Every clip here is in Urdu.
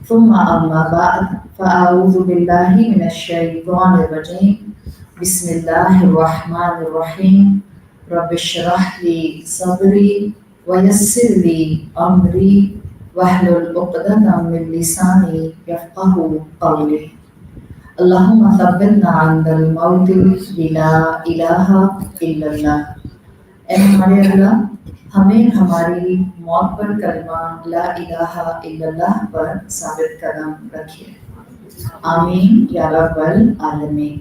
ثم أما بعد فأعوذ بالله من الشيطان الرجيم بسم الله الرحمن الرحيم رب اشرح لي صدري ويسر لي أمري واحلل عقدة من لساني يفقه قولي اللهم ثبتنا عند الموت بلا إله إلا الله۔ اے ہمارے اللہ، ہمیں ہماری موت پر کلمہ لا الہ الا اللہ پر ثابت قدم رکھیے، آمین یا رب العالمین۔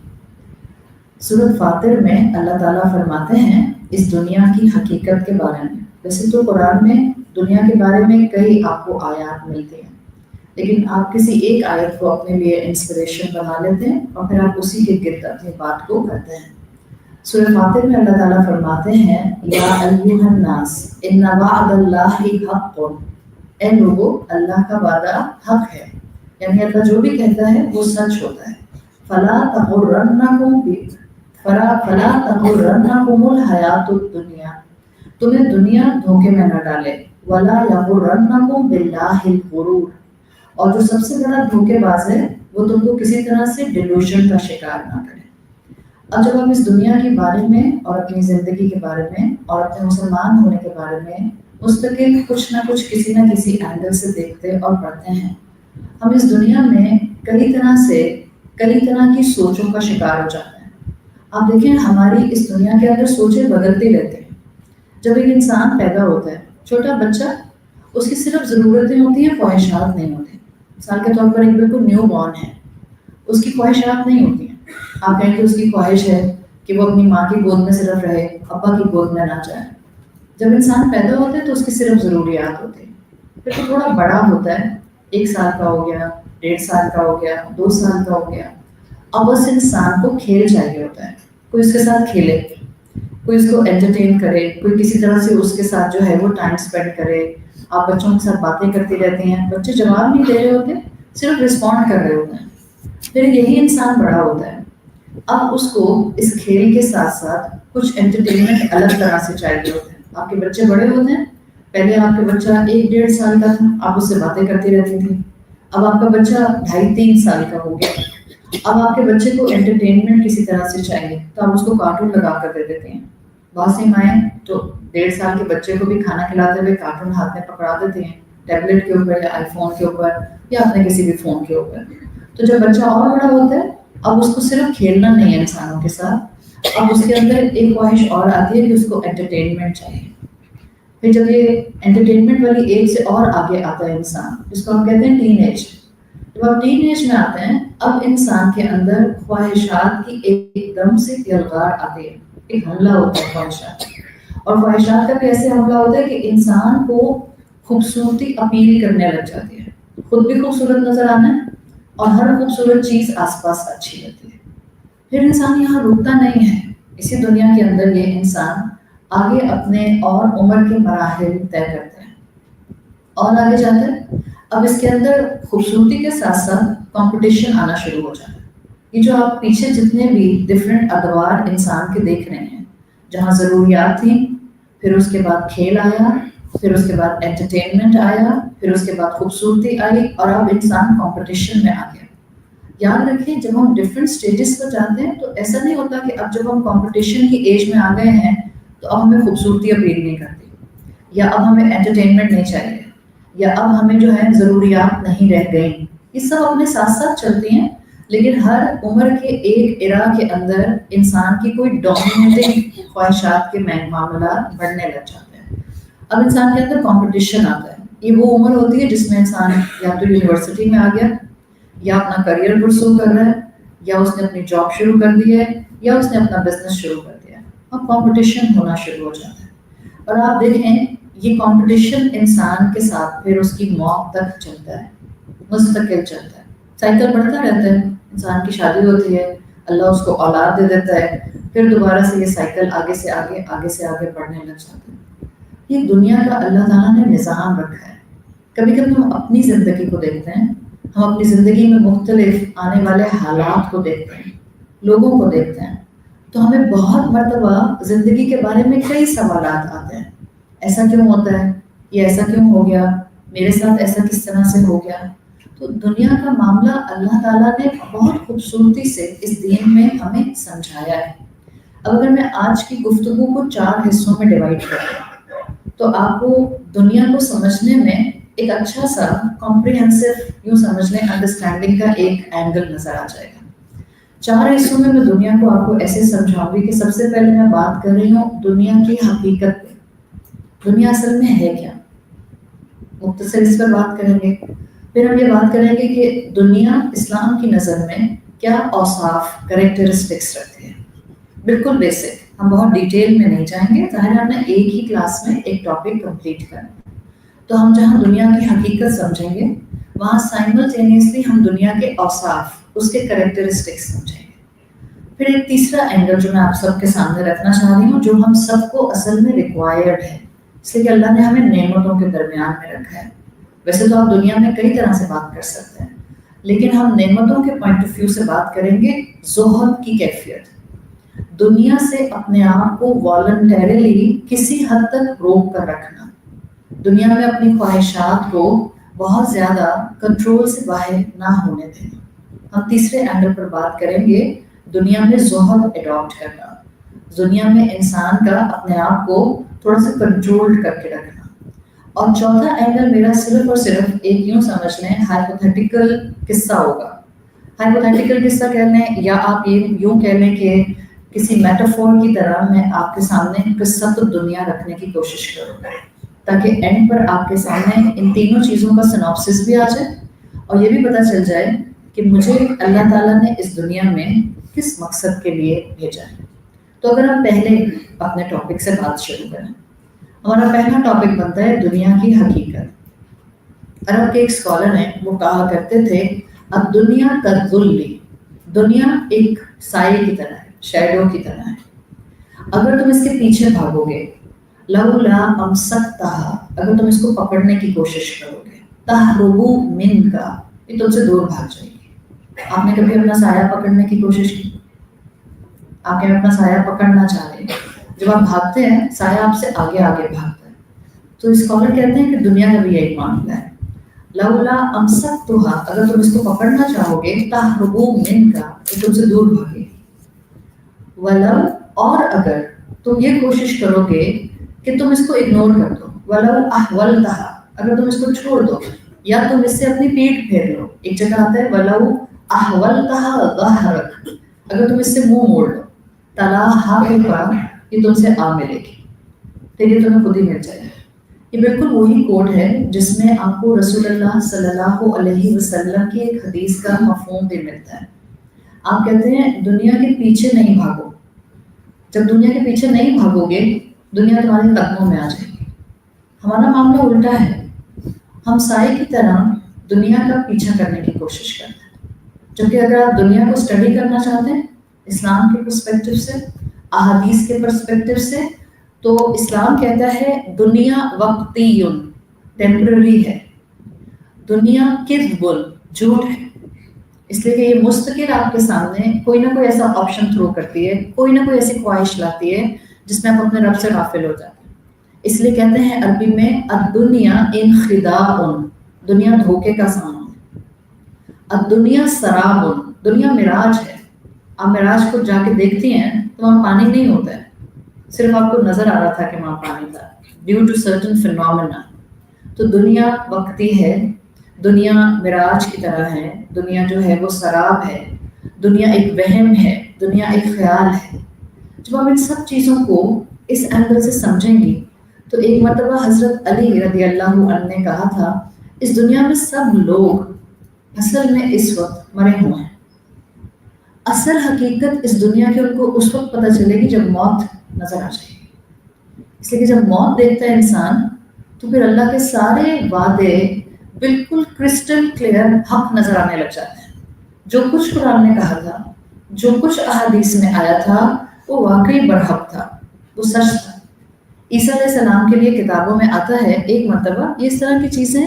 سورۃ فاطر میں اللہ تعالیٰ فرماتے ہیں اس دنیا کی حقیقت کے بارے میں۔ ویسے تو قرآن میں دنیا کے بارے میں کئی آپ کو آیات ملتے ہیں، لیکن آپ کسی ایک آیت کو اپنے لیے انسپریشن بنا لیتے ہیں اور پھر آپ اسی کے گرد اپنی بات کو کرتے ہیں۔ سورۃ فاطر میں اللہ تعالیٰ فرماتے ہیں یا ایھا الناس ان وعد اللہ حق، اے لوگو اللہ کا وعدہ حق ہے، یعنی اللہ جو بھی کہتا ہے وہ سچ ہوتا ہے۔ فلا تغرنکم الحیات الدنیا، تمہیں دنیا دھوکے میں نہ ڈالے، ولا یغرنکم باللہ الغرور، اور جو سب سے بڑا دھوکے باز ہے وہ تم کو کسی طرح سے ڈیلوژن کا شکار نہ کرے۔ اب جب ہم اس دنیا کے بارے میں اور اپنی زندگی کے بارے میں اور اپنے مسلمان ہونے کے بارے میں مستقل کچھ نہ کچھ کسی نہ کسی اینگل سے دیکھتے اور پڑھتے ہیں، ہم اس دنیا میں کئی طرح کی سوچوں کا شکار ہو جاتے ہیں۔ آپ دیکھیں ہماری اس دنیا کے اندر سوچیں بدلتی رہتی ہیں۔ جب ایک انسان پیدا ہوتا ہے، چھوٹا بچہ، اس کی صرف ضرورتیں ہوتی ہیں، خواہشات نہیں ہوتی۔ مثال کے طور پر ایک بالکل نیو بورن ہے، اس کی خواہشات نہیں ہوتی ہیں۔ آپ کہیں کہ اس کی خواہش ہے کہ وہ اپنی ماں کی گود میں صرف رہے، ابا کی گود میں نہ جائے۔ جب انسان پیدا ہوتا ہے تو اس کی صرف ضروریات ہوتی ہیں۔ پھر تو تھوڑا بڑا ہوتا ہے، 1 سال کا ہو گیا، 1.5 سال کا ہو گیا، 2 سال کا ہو گیا، اب اس انسان کو کھیل چاہیے ہوتا ہے، کوئی اس کے ساتھ کھیلے، کوئی اس کو انٹرٹین کرے، کوئی کسی طرح سے اس کے ساتھ جو ہے وہ ٹائم اسپینڈ کرے۔ آپ بچوں کے ساتھ باتیں کرتی رہتی ہیں، بچے جواب نہیں دے رہے ہوتے، صرف رسپونڈ کر رہے ہوتے ہیں۔ پھر یہی انسان بڑا ہوتا ہے، اب اس کو اس کھیل کے ساتھ ساتھ کچھ انٹرٹینمنٹ الگ طرح سے چاہیے ہوتے ہیں۔ آپ کے بچے بڑے ہوتے ہیں، پہلے آپ کا بچہ 1-1.5 سال کا تھا، آپ اس سے باتیں کرتی رہتی تھی، اب آپ کا بچہ 2.5-3 سال کا ہو گیا، اب آپ کے بچے کو انٹرٹینمنٹ کسی طرح سے چاہیے تو آپ اس کو کارٹون لگا کر دے دیتے ہیں۔ بہت سی مائیں تو 1.5 سال کے بچے کو بھی کھانا کھلاتے ہوئے کارٹون ہاتھ میں پکڑا دیتے ہیں، ٹیبلٹ کے اوپر یا آئی فون کے اوپر یا اپنے کسی بھی فون کے اوپر۔ تو جب بچہ اور بڑا ہوتا ہے، اب اس کو صرف کھیلنا نہیں ہے انسانوں کے ساتھ، اب اس کے اندر ایک خواہش اور آتی ہے کہ اس کو انٹرٹینمنٹ چاہیے۔ پھر جب یہ انٹرٹینمنٹ والی ایج سے اور آگے آتا ہے انسان، جس کو ہم کہتے ہیں ٹین ایج، جب آپ ٹین ایج میں آتے ہیں اب انسان کے اندر خواہشات کی ایک دم سے یلغار آتی ہے، ایک حملہ ہوتا ہے خواہشات، اور خواہشات کا بھی ایسے حملہ ہوتا ہے کہ انسان کو خوبصورتی اپیل کرنے لگ جاتی ہے، خود بھی خوبصورت نظر آنا ہے اور ہر خوبصورت چیز آس پاس اچھی لگتی ہے۔ پھر انسان یہاں رکتا نہیں ہے، اسی دنیا کے اندر یہ انسان آگے اپنے اور عمر کے مراحل طے کرتا ہے اور آگے جاتا ہے۔ اب اس کے اندر خوبصورتی کے ساتھ ساتھ کمپٹیشن آنا شروع ہو جاتا ہے۔ یہ جو آپ پیچھے جتنے بھی ڈفرینٹ ادوار انسان کے دیکھ رہے ہیں، جہاں ضروریات تھیں، پھر اس کے بعد کھیل آیا، پھر اس کے بعد انٹرٹینمنٹ آیا، پھر اس کے بعد خوبصورتی آئی، اور اب انسان کمپٹیشن میں آ گیا۔ یاد رکھیں جب ہم ڈفرینٹ سٹیجز پر جاتے ہیں تو ایسا نہیں ہوتا کہ اب جب ہم کمپٹیشن کی ایج میں آ گئے ہیں تو اب ہمیں خوبصورتی اپیل نہیں کرتی، یا اب ہمیں انٹرٹینمنٹ نہیں چاہیے، یا اب ہمیں جو ہے ضروریات نہیں رہ گئیں۔ یہ سب اپنے ساتھ ساتھ چلتی ہیں، لیکن ہر عمر کے ایک ایرا کے اندر انسان کی کوئی ڈومینیٹنگ خواہشات کے معاملات بڑھنے لگ جاتے ہیں۔ اب انسان کے اندر کمپٹیشن آتا ہے۔ یہ وہ عمر ہوتی ہے جس میں انسان یا تو یونیورسٹی میں آ گیا، یا اپنا کریئر پرسو کر رہا ہے، یا اس نے اپنی جاب شروع کر دی ہے، یا اس نے اپنا بزنس شروع کر دیا ہے، اب کمپٹیشن ہونا شروع ہو جاتا ہے۔ اور آپ دیکھیں یہ کمپٹیشن انسان کے ساتھ پھر اس کی موت تک چلتا ہے، مستقل چلتا ہے، سائیکل بڑھتا رہتا ہے. انسان کی شادی ہوتی ہے، اللہ اس کو اولاد دے دیتا ہے، پھر دوبارہ سے یہ سائیکل آگے سے آگے آگے سے آگے بڑھنے لگ جاتا ہے. یہ دنیا کا اللہ تعالیٰ نے نظام رکھا ہے. کبھی کبھی ہم اپنی زندگی کو دیکھتے ہیں، ہم اپنی زندگی میں مختلف آنے والے حالات کو دیکھتے ہیں، لوگوں کو دیکھتے ہیں، تو ہمیں بہت مرتبہ زندگی کے بارے میں کئی سوالات آتے ہیں. ایسا کیوں ہوتا ہے؟ یہ ایسا کیوں ہو گیا؟ میرے ساتھ ایسا کس طرح سے ہو گیا؟ تو دنیا کا معاملہ اللہ تعالیٰ نے بہت خوبصورتی سے اس دین میں ہمیں سمجھایا ہے. اب اگر میں آج کی گفتگو کو 4 حصوں میں ڈیوائڈ کروں تو آپ کو دنیا کو سمجھنے میں ایک اچھا سا کمپریہنسو، یوں سمجھ لیں، انڈرسٹینڈنگ کا ایک اینگل نظر آ جائے گا. 4 حصوں میں دنیا کو آپ کو ایسے سمجھاؤں گی کہ سب سے پہلے میں بات کر رہی ہوں دنیا کی حقیقت پہ. دنیا اصل میں ہے کیا، مختصر اس پر بات کریں گے. پھر ہم یہ بات کریں گے کہ دنیا اسلام کی نظر میں کیا اوصاف، کریکٹرسٹکس رکھتی ہے. بالکل بیسک، ہم بہت ڈیٹیل میں نہیں جائیں گے، ظاہر ہم نے ایک ہی کلاس میں ایک ٹاپک کمپلیٹ کرنا ہے. تو ہم جہاں دنیا کی حقیقت سمجھیں گے وہاں سائملٹینیسلی ہم دنیا کے اوصاف، اس کے کریکٹرسٹکس سمجھیں گے. پھر ایک تیسرا اینگل جو میں آپ سب کے سامنے رکھنا چاہ رہی ہوں، جو ہم سب کو اصل میں ریکوائرڈ ہے، اس لیے کہ اللہ نے ہمیں نعمتوں کے درمیان میں رکھا ہے. ویسے تو آپ دنیا میں کئی طرح سے بات کر سکتے ہیں، لیکن ہم نعمتوں کے پوائنٹ آف ویو سے بات کریں گے. زہد کی کیفیت، دنیا سے اپنے آپ کو والنٹیرلی کسی حد تک روک کر رکھنا، دنیا میں اپنی خواہشات کو بہت زیادہ کنٹرول سے باہر نہ ہونے دینا. ہم تیسرے اینگل پر بات کریں گے دنیا میں زہد اڈاپٹ کرنا، دنیا میں انسان کا اپنے آپ کو تھوڑا سا کنٹرول کر کے رکھنا. اور چوتھا اینگل میرا صرف اور صرف ایک یوں سمجھ لیں ہائپوتھیٹیکل قصہ ہوگا. ہائپوتھیٹیکل قصہ کہہ لیں یا آپ یہ یوں کہہ لیں کہ کسی میٹافور کی طرح میں آپ کے سامنے قصہ تو دنیا رکھنے کی کوشش کروں گا، تاکہ اینڈ پر آپ کے سامنے ان تینوں چیزوں کا سناپسس بھی آ جائے اور یہ بھی پتہ چل جائے کہ مجھے اللہ تعالیٰ نے اس دنیا میں کس مقصد کے لیے بھیجا ہے. تو اگر ہم پہلے اپنے ٹاپک سے بات شروع کریں، ہمارا پہلا ٹاپک بنتا ہے دنیا کی حقیقت. عرب کے ایک اسکالر ہیں، وہ کہا کرتے تھے اب دنیا کا ذلی، دنیا ایک سائے کی طرح ہے، شیڈو کی طرح ہے. اگر تم اس کے پیچھے بھاگو گے، لولا امسکتہا، اگر تم اس کو پکڑنے کی کوشش کرو گے، تہربو من کا، یہ تم سے دور بھاگ جائے گی. آپ نے کبھی اپنا سایہ پکڑنے کی کوشش کی؟ آپ کے اپنا سایہ پکڑنا چاہ رہے ہیں، جب آپ بھاگتے ہیں سایہ آپ سے آگے آگے بھاگتا ہے. تو اسکالر کہتے ہیں کہ دنیا کا بھی یہی معاملہ ہے. لولا امسکتہا، اگر تم اس کو پکڑنا چاہو گے، تہربو من کا، یہ تم سے دور بھاگے. ولو، اور اگر تم یہ کوشش کرو گے کہ تم اس کو اگنور کر دو، ولو احولتہا، اگر تم اس کو چھوڑ دو یا تم اس سے اپنی پیٹھ پھیر لو. ایک جگہ آتا ہے ولو احولتہا ظہرک، اگر تم اس سے منہ موڑ لو، تلاہا کا، یہ تم سے آ ملے گی، پھر یہ تمہیں خود ہی مل جائے گا. یہ بالکل وہی کوٹ ہے جس میں آپ کو رسول اللہ صلی اللہ علیہ وسلم کی ایک حدیث کا مفہوم بھی ملتا ہے. آپ کہتے ہیں دنیا کے پیچھے نہیں بھاگو. جب دنیا کے پیچھے نہیں بھاگو گے، دنیا تمہارے قدموں میں آ جائے گی. ہمارا معاملہ الٹا ہے، ہم سائے کی طرح دنیا کا پیچھا کرنے کی کوشش کرتے ہیں. جبکہ اگر آپ دنیا کو اسٹڈی کرنا چاہتے ہیں اسلام کے پرسپیکٹو سے، احادیث کے پرسپیکٹو سے، تو اسلام کہتا ہے دنیا وقتی، ٹیمپرری ہے. دنیا کذب، جھوٹ ہے، اس لیے کہ یہ مستقل آپ کے سامنے کوئی نہ کوئی ایسا آپشن تھرو کرتی ہے، کوئی نہ کوئی ایسی خواہش لاتی ہے جس میں آپ اپنے رب سے غافل ہو جاتے ہیں. اس لیے کہتے ہیں عربی میں الدنیا انخداع، دنیا دھوکے کا سامان ہے. الدنیا سراب، دنیا معراج ہے. آپ معراج کو جا کے دیکھتی ہیں تو وہاں پانی نہیں ہوتا ہے، صرف آپ کو نظر آ رہا تھا کہ وہاں پانی تھا ڈیو ٹو سرٹن فینومینا. تو دنیا وقتی ہے، دنیا معراج کی طرح ہے، دنیا جو ہے وہ سراب ہے، دنیا ایک وہم ہے، دنیا ایک خیال ہے. جب آپ ان سب چیزوں کو اس اینگل سے سمجھیں گی تو ایک مرتبہ حضرت علی رضی اللہ عنہ نے کہا تھا اس دنیا میں سب لوگ اصل میں اس وقت مرے ہوئے ہیں. اصل حقیقت اس دنیا کے ان کو اس وقت پتہ چلے گی جب موت نظر آ جائے گی. اس لیے کہ جب موت دیکھتا ہے انسان تو پھر اللہ کے سارے وعدے بالکل کرسٹل کلیئر حق نظر آنے لگ جاتے ہیں. جو کچھ قرآن نے کہا تھا، جو کچھ احادیث میں آیا تھا، وہ واقعی برحق تھا، وہ سچ تھا. عیسیٰ علیہ السلام کے لیے کتابوں میں آتا ہے ایک مرتبہ یہ اس طرح کی چیزیں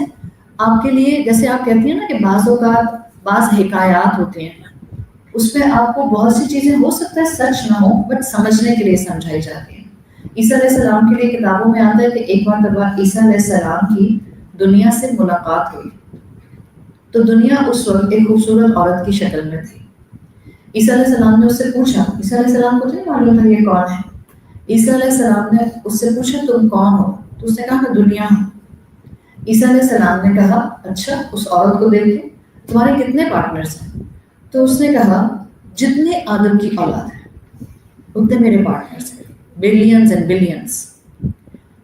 آپ کے لیے، جیسے آپ کہتی ہیں نا کہ بعض اوقات بعض حکایات ہوتے ہیں، اس میں آپ کو بہت سی چیزیں ہو سکتا ہے سچ نہ ہو بٹ سمجھنے کے لیے سمجھائی جاتی ہیں. عیسیٰ علیہ السلام کے لیے کتابوں میں آتا ہے کہ ایک مرتبہ عیسیٰ علیہ السلام کی دنیا سے ملاقات ہوئی. تو دنیا اس وقت ایک خوبصورت عورت کی شکل میں تھی. عیسیٰ علیہ السلام نے اس سے پوچھا، عیسیٰ علیہ السلام کو نہیں معلوم تھا یہ کون ہے. عیسیٰ علیہ السلام نے اس سے پوچھا تم کون ہو؟ تو اس نے کہا میں دنیا ہوں. عیسیٰ علیہ السلام نے کہا اچھا اس عورت کو دیکھ کے تمہارے کتنے پارٹنرز ہیں؟ تو اس نے کہا جتنے آدم کی اولاد ہیں اتنے میرے پارٹنرز ہیں، بلینز اینڈ بلینز.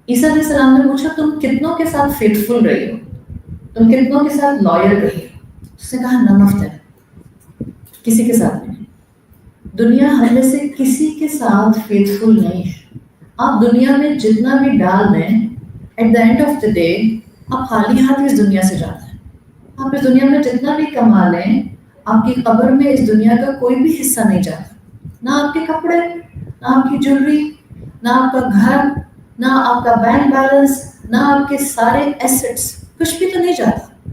عیسیٰ علیہ السلام نے پوچھا تم کتنوں کے ساتھ فیتھفل رہی ہو، تم کتنوں کے ساتھ لائل رہی ہو؟ اس نے کہا نن آف دیم، کسی کے ساتھ نہیں. دنیا ہم میں سے کسی کے ساتھ فیتھفل نہیں ہے. آپ دنیا میں جتنا بھی ڈال دیں at the end of the day آپ خالی ہاتھ اس دنیا سے جاتے ہیں. آپ اس دنیا میں جتنا بھی کما لیں آپ کی قبر میں اس دنیا کا کوئی بھی حصہ نہیں جاتا. نہ آپ کے کپڑے، نہ آپ کی جویلری، نہ آپ کا گھر، نہ آپ کا بینک بیلنس، نہ آپ کے سارے ایسٹس، کچھ بھی تو نہیں جاتا.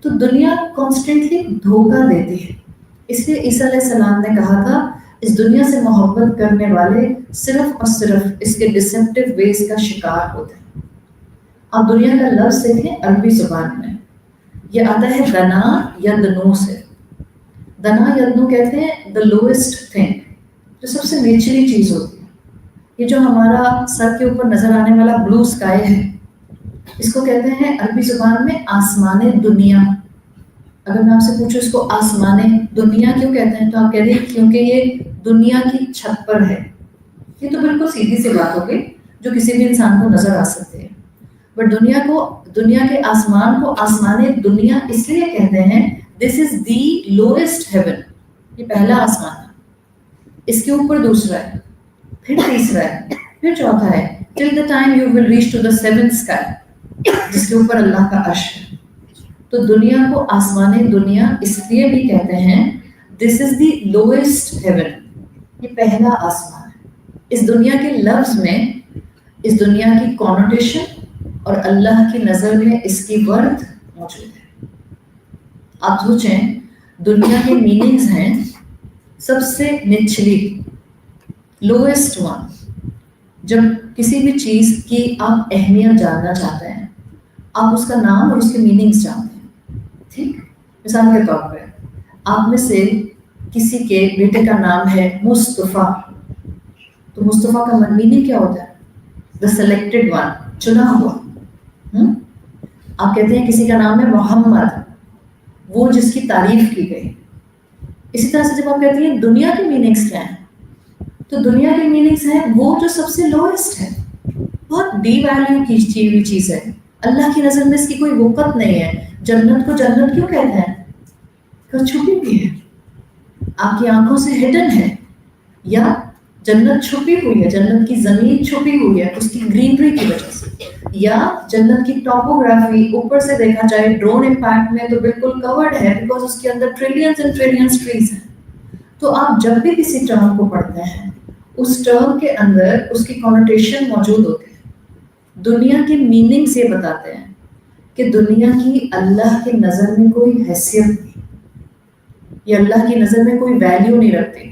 تو دنیا کانسٹنٹلی دھوکہ دیتی ہے. اس لیے عیسیٰ علیہ السلام نے کہا تھا اس دنیا سے محبت کرنے والے صرف اور صرف اس کے ڈسپٹیو ویز کا شکار ہوتے ہیں. آپ دنیا کا لفظ دیکھیں عربی زبان میں یہ آتا ہے دنا یا دنو سے. دنا یا دنو کہتے ہیں دا لوئسٹ تھنگ، جو سب سے نیچلی چیز ہوتی ہے. یہ جو ہمارا سر کے اوپر نظر آنے والا بلو اسکائی ہے اس کو کہتے ہیں عربی زبان میں آسمان دنیا. اگر میں آپ سے پوچھوں اس کو آسمان دنیا کیوں کہتے ہیں تو آپ کہتے ہیں کیونکہ یہ دنیا کی چھت پر ہے. یہ تو بالکل سیدھی سی بات ہوگی جو کسی بھی انسان کو نظر آ سکتے ہیں. بٹ دنیا کے آسمان کو آسمان دنیا اس لیے کہتے ہیں دس از دی لوئسٹ ہیون. یہ پہلا آسمان ہے، اس کے اوپر دوسرا ہے، پھر تیسرا ہے، پھر چوتھا ہے، till the time you will reach to the seventh sky جس کے اوپر اللہ کا عرش ہے. تو دنیا کو آسمان دنیا اس لیے بھی کہتے ہیں دس از دی لوئسٹ ہیون. یہ پہلا آسمان ہے. اس دنیا کے لفظ میں اس دنیا کی کونوٹیشن اور اللہ کی نظر میں اس کی ورتھ موجود ہے. آپ سوچیں دنیا کے میننگز ہیں سب سے نچلی، لوئسٹ ون. جب کسی بھی چیز کی آپ اہمیت جاننا چاہتے ہیں آپ اس کا نام اور اس کے میننگز جانتے ہیں. ٹھیک، مثال کے طور پہ آپ میں سے کسی کے بیٹے کا نام ہے مصطفیٰ، تو مصطفیٰ کا میننگ کیا ہوتا ہے؟ دا سلیکٹڈ ون، چنا ہوا. آپ کہتے ہیں کسی کا نام ہے محمد، وہ جس کی تعریف کی گئی. اسی طرح سے جب آپ کہتے ہیں دنیا کی میننگز کیا ہیں تو دنیا کی میننگز ہیں وہ جو سب سے لوئسٹ ہے، بہت ڈی ویلیو کی ہوئی چیز ہے. اللہ کی نظر میں اس کی کوئی وقت نہیں ہے. جنت کو جنت کیوں کہتے ہیں؟ کہ چھپی ہوئی ہے، آپ کی آنکھوں سے ہڈن ہے. یا جنت چھپی ہوئی ہے، جنت کی زمین چھپی ہوئی ہے اس کی گرینری کی وجہ سے. یا جنت کی ٹاپوگرافی اوپر سے دیکھا جائے ڈرون امپیکٹ میں تو بالکل کورڈ ہے بیکاز اس کے اندر ٹریلینز اینڈ ٹریلینز ٹریز ہیں. تو آپ جب بھی کسی ٹرم کو پڑھتے ہیں اس ٹرم کے اندر اس کی کونوٹیشن موجود ہوتی ہے. دنیا کے میننگز یہ بتاتے ہیں کہ دنیا کی اللہ کی نظر میں کوئی حیثیت نہیں، یہ اللہ کی نظر میں کوئی ویلیو نہیں رکھتی.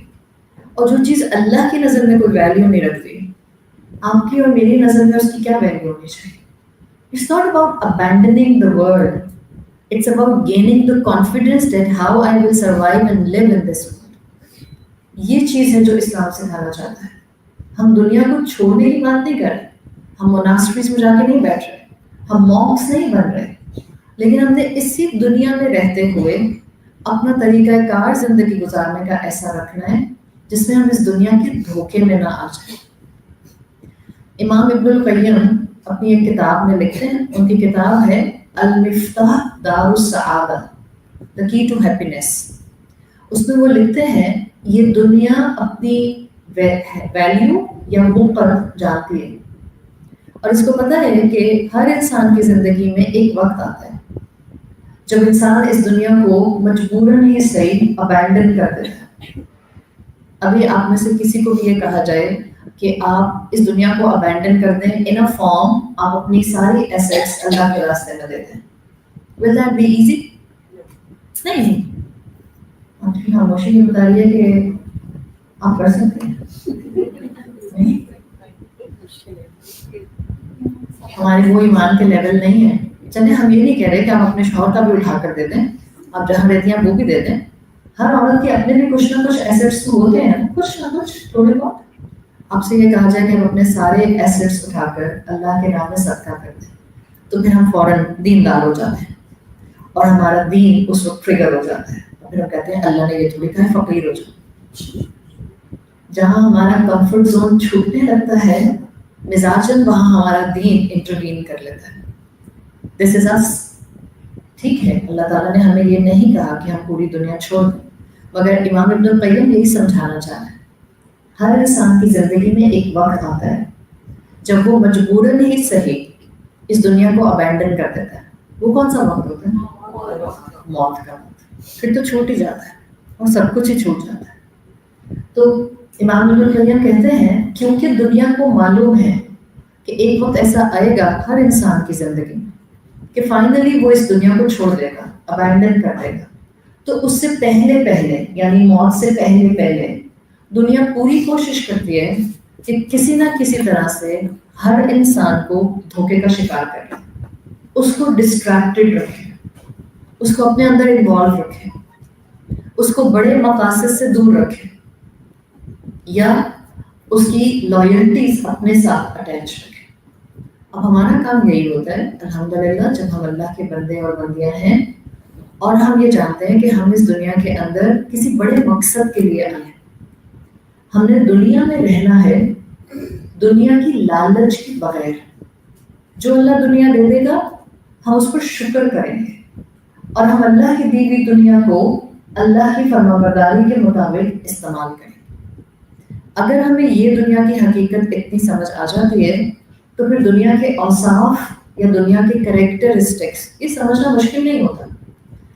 اور جو چیز اللہ کی نظر میں کوئی ویلیو نہیں رکھتی آپ کی اور میری نظر میں اس کی کیا ویلیو ہونی چاہیے؟ It's not about abandoning the world. It's about gaining the confidence that how I will survive and live in this world. یہ چیز ہے جو اسلام سکھانا چاہتا ہے. ہم دنیا کو چھوڑنے کی بات نہیں کر رہے، ہم موناسٹریز میں جا کے نہیں بیٹھ رہے، ہم مونکس نہیں بن رہے، لیکن ہم نے اسی دنیا میں رہتے ہوئے اپنا طریقہ کار زندگی گزارنے کا ایسا رکھنا ہے جس میں ہم اس دنیا کے دھوکے میں نہ آ جائیں. امام ابن القیم اپنی ایک کتاب میں لکھتے ہیں، ان کی کتاب ہے المفتاح دار السعادہ، دا کی ٹو ہیپینس. اس میں وہ لکھتے ہیں یہ دنیا اپنی ویلیو یا وقت جانتی ہے اور اس کو پتہ ہے کہ ہر انسان کی زندگی میں ایک وقت آتا ہے جب انسان اس دنیا کو مجبوراً ہی صحیح ابینڈن کر دیتا ہے. ابھی آپ میں سے کسی کو بھی یہ کہا جائے کہ آپ اس دنیا کو ابینڈن کر دیں ان اے فارم، آپ اپنی ساری ایسیٹس اللہ کے راستے میں دے دیں، ول دیٹ بی ایزی؟ نہیں. آپ کی خاموشی یہ بتا رہی ہے کہ آپ کر سکتے ہیں. نہیں، ہمارے وہ ایمان کے لیول نہیں ہے. چلے ہم یہ نہیں کہہ رہے کہ آپ اپنے شوہر کا بھی اٹھا کر دے دیں، آپ جہاں رہتی ہیں وہ بھی دے دیں. ہر عورت کے اپنے بھی کچھ نہ کچھ ایسیٹس ہوتے ہیں، کچھ نہ کچھ تھوڑے بہت. آپ سے یہ کہا جائے کہ ہم اپنے سارے ایسیٹس اٹھا کر اللہ کے نام میں صدقہ کر دیں تو پھر ہم فوراً دیندار ہو جاتے ہیں اور ہمارا دین اس وقت ٹریگر ہو جاتا ہے. پھر ہم کہتے ہیں اللہ نے یہ تھوڑی کہا ہے فقیر ہو جاؤ. جہاں ہمارا کمفرٹ زون چھوٹنے لگتا ہے مزاجن، وہاں ہمارا دین انٹروین کر لیتا ہے. دس از اس. ٹھیک ہے، اللہ تعالیٰ نے ہمیں یہ نہیں کہا کہ ہم پوری دنیا چھوڑ دیں، مگر امام ابن القیم یہی سمجھانا چاہ رہے ہیں ہر انسان کی زندگی میں ایک وقت آتا ہے جب وہ مجبوراً ہی صحیح اس دنیا کو ابینڈن کر دیتا ہے. وہ کون سا وقت ہوتا ہے؟ موت کا وقت. پھر تو چھوٹ ہی جاتا ہے اور سب کچھ ہی چھوٹ جاتا ہے. تو امام ابن القیم کہتے ہیں کیونکہ دنیا کو معلوم ہے کہ ایک وقت ایسا آئے گا ہر انسان کی زندگی میں کہ فائنلی وہ اس دنیا کو چھوڑ دے گا، ابینڈن کر دے گا. تو اس سے پہلے یعنی موت سے پہلے دنیا پوری کوشش کرتی ہے کہ کسی نہ کسی طرح سے ہر انسان کو دھوکے کا شکار کرے، اس کو ڈسٹریکٹڈ رکھے، اس کو اپنے اندر انوالو رکھے، اس کو بڑے مقاصد سے دور رکھے یا اس کی لائلٹیز اپنے ساتھ اٹیچ رکھے. اب ہمارا کام یہی ہوتا ہے الحمدللہ جب ہم اللہ کے بندے اور بندیاں ہیں اور ہم یہ جانتے ہیں کہ ہم اس دنیا کے اندر کسی بڑے مقصد کے لیے آئے ہیں. ہم نے دنیا میں رہنا ہے دنیا کی لالچ کے بغیر. جو اللہ دنیا دے دے گا ہم اس پر شکر کریں گے اور ہم اللہ کی دی ہوئی دنیا کو اللہ کی فرمانبرداری کے مطابق استعمال کریں. اگر ہمیں یہ دنیا کی حقیقت اتنی سمجھ آ جاتی ہے تو پھر دنیا کے اوصاف یا دنیا کے کریکٹرسٹکس یہ سمجھنا مشکل نہیں ہوتا.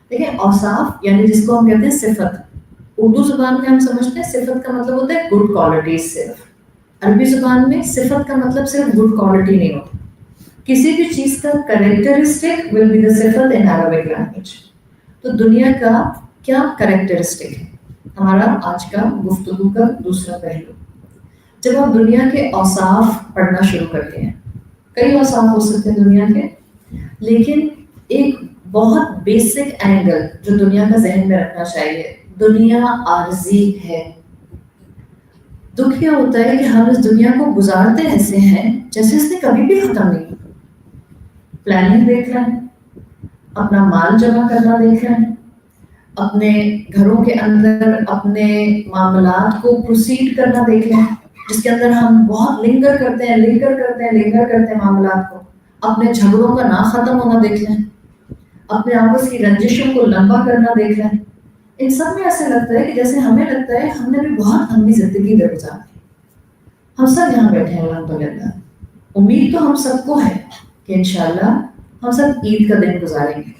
دیکھیں اوصاف یعنی جس کو ہم کہتے ہیں صفت، اردو زبان میں ہم سمجھتے ہیں صفت کا مطلب ہوتا ہے گڈ کوالٹیز. صرف عربی زبان میں صفت کا مطلب صرف گڈ کوالٹی نہیں ہوتا. کسی بھی چیز کا کریکٹرسٹک ول بی دا صفت ان عربک لینگویج. تو دنیا کا کیا کریکٹرسٹک ہے ہمارا آج کا گفتگو کا دوسرا پہلو. جب آپ دنیا کے اوصاف پڑھنا شروع کرتے ہیں، کئی اوصاف ہو سکتے ہیں دنیا کے، لیکن ایک بہت بیسک اینگل جو دنیا کا ذہن میں رکھنا چاہیے، دنیا عارضی ہے. دکھ یہ ہوتا ہے کہ ہم اس دنیا کو گزارتے ایسے ہیں جیسے اس نے کبھی بھی ختم نہیں. پلاننگ دیکھ رہے ہیں، اپنا مال جمع کرنا دیکھ رہے ہیں، اپنے گھروں کے اندر اپنے معاملات کو پروسیڈ کرنا دیکھ رہے ہیں جس کے اندر ہم بہت لنگر کرتے ہیں معاملات کو. اپنے جھگڑوں کا نہ ختم ہونا دیکھ رہے ہیں، اپنے آپس کی رنجشوں کو لمبا کرنا دیکھ رہے ہیں. ان سب میں ایسا لگتا ہے کہ جیسے ہمیں لگتا ہے ہم نے بھی بہت لمبی زندگی گزاری. ہم سب یہاں بیٹھے ہیں الحمدللہ. امید تو ہم سب کو ہے کہ انشاءاللہ ہم سب عید کا دن گزاریں گے.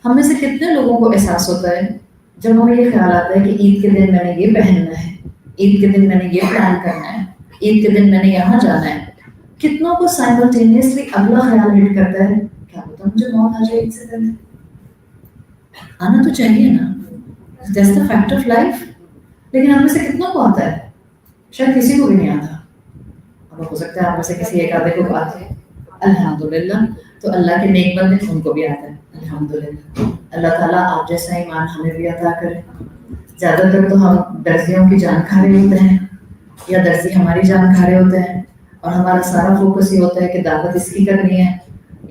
ہم میں سے کتنے لوگوں کو احساس ہوتا ہے جب ہمیں یہ خیال آتا ہے کہ عید کے دن میں نے یہ پہننا ہے، عید کے دن میں نے یہ پلان کرنا ہے، عید کے دن میں نے یہاں جانا ہے. کتنوں کو سائملٹینیسلی اگلا خیال ہٹ کرتا ہے کیا پتا مجھے موت آ جائے عید سے پہلے. آنا تو چاہیے نا، that's the fact of life. لیکن ہم میں سے کتنوں کو آتا ہے؟ شاید کسی کو بھی نہیں آتا. اب ہو سکتا ہے آپ میں سے کسی ایک آدھے کو آتا ہے الحمدللہ. تو اللہ کے نیک بندے ان کو بھی آتا ہے الحمدللہ. اللہ تعالیٰ آپ جیسا ایمان ہمیں بھی عطا کرے. زیادہ تر تو ہم درزیوں کی جان کھا رہے ہوتے ہیں یا درزی ہماری جان کھا رہے ہوتے ہیں اور ہمارا سارا فوکس یہ ہوتا ہے کہ دعوت اس کی کرنی ہے،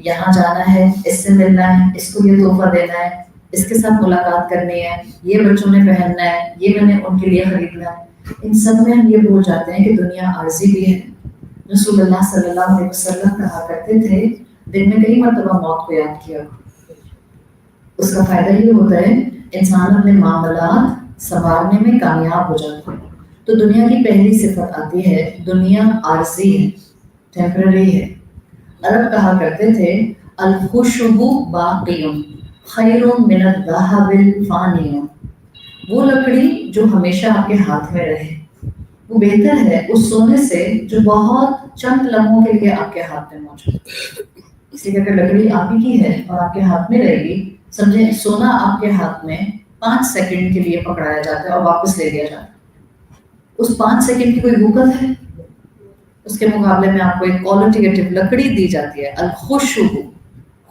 یہاں جانا ہے، اس سے ملنا ہے، اس کو یہ تحفہ دینا ہے، اس کے ساتھ ملاقات کرنی ہے، یہ بچوں نے پہننا ہے، یہ میں نے ان کے لیے خریدنا ہے. ان سب میں ہم یہ بھول جاتے ہیں کہ دنیا عارضی بھی ہے. رسول اللہ صلی اللہ علیہ وسلم کہا کرتے تھے دن میں کئی مرتبہ موت کو یاد کیا. اس کا فائدہ یہ ہوتا ہے انسان اپنے معاملات سنوارنے میں کامیاب ہو جاتا ہے. تو دنیا کی پہلی صفت آتی ہے دنیا عارضی ہے، ٹیمپرری ہے. عرب کہا کرتے تھے الخشب باقی خیر من الذهب الفانی، وہ لکڑی جو ہمیشہ آپ کے ہاتھ میں رہے وہ بہتر ہے اس سونے سے جو بہت چند لمحوں کے لیے آپ کے ہاتھ میں موجود ہے۔ اس لیے کہ اگر لکڑی آپ ہی کی ہے اور آپ کے ہاتھ میں رہے گی، سمجھیں سونا آپ کے ہاتھ میں 5 سیکنڈ کے لیے پکڑایا جاتا ہے اور واپس لے لیا جاتا ہے، اس 5 سیکنڈ کی کوئی حکت ہے؟ اس کے مقابلے میں آپ کو ایک کوالٹیٹیو لکڑی دی جاتی ہے الخشب،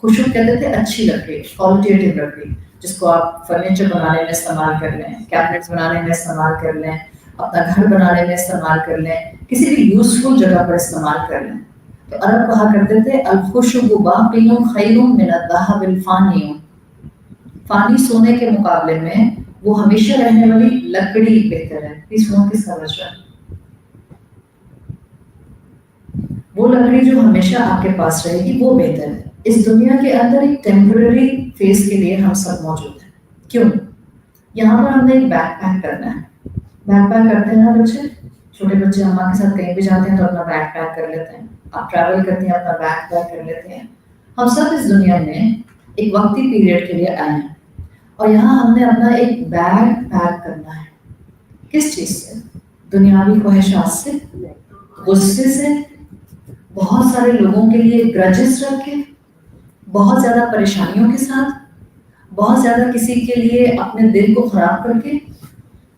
خشب کہتے تھے اچھی لکڑی، کوالٹیٹیو لکڑی، جس کو آپ فرنیچر بنانے میں استعمال کر لیں، کیبنٹس بنانے میں استعمال کر لیں، اپنا گھر بنانے میں استعمال کر لیں، کسی بھی یوزفل جگہ پر استعمال کر لیں۔ تو عرب کہا کرتے تھے الخشب باقی خیر من الذهب الفانی، فانی سونے کے مقابلے میں وہ ہمیشہ رہنے والی لکڑی بہتر ہے۔ اس فون کس کا بچ رہا ہے؟ وہ لکڑی جو ہمیشہ آپ کے پاس رہے گی وہ بہتر ہے۔ اس دنیا کے اندر ایک ٹیمپرری فیز کے لیے ہم سب موجود ہیں۔ کیوں؟ یہاں پر ہم نے ایک بیک پیک کرنا ہے۔ بیک پیک کرتے ہیں نا بچے، چھوٹے بچے اماں کے ساتھ کہیں بھی جاتے ہیں تو اپنا بیک پیک کر لیتے ہیں، آپ ٹریول کرتے ہیں اپنا بیک پیک کر لیتے ہیں۔ ہم سب اس دنیا میں ایک وقتی پیریڈ کے لیے آئے ہیں اور یہاں ہم نے اپنا ایک بیگ پیک کرنا ہے۔ کس چیز سے؟ دنیاوی خواہشات سے، غصے سے، بہت سارے لوگوں کے لیے گرجز رکھ کے، بہت زیادہ پریشانیوں کے ساتھ، بہت زیادہ کسی کے لیے اپنے دل کو خراب کر کے،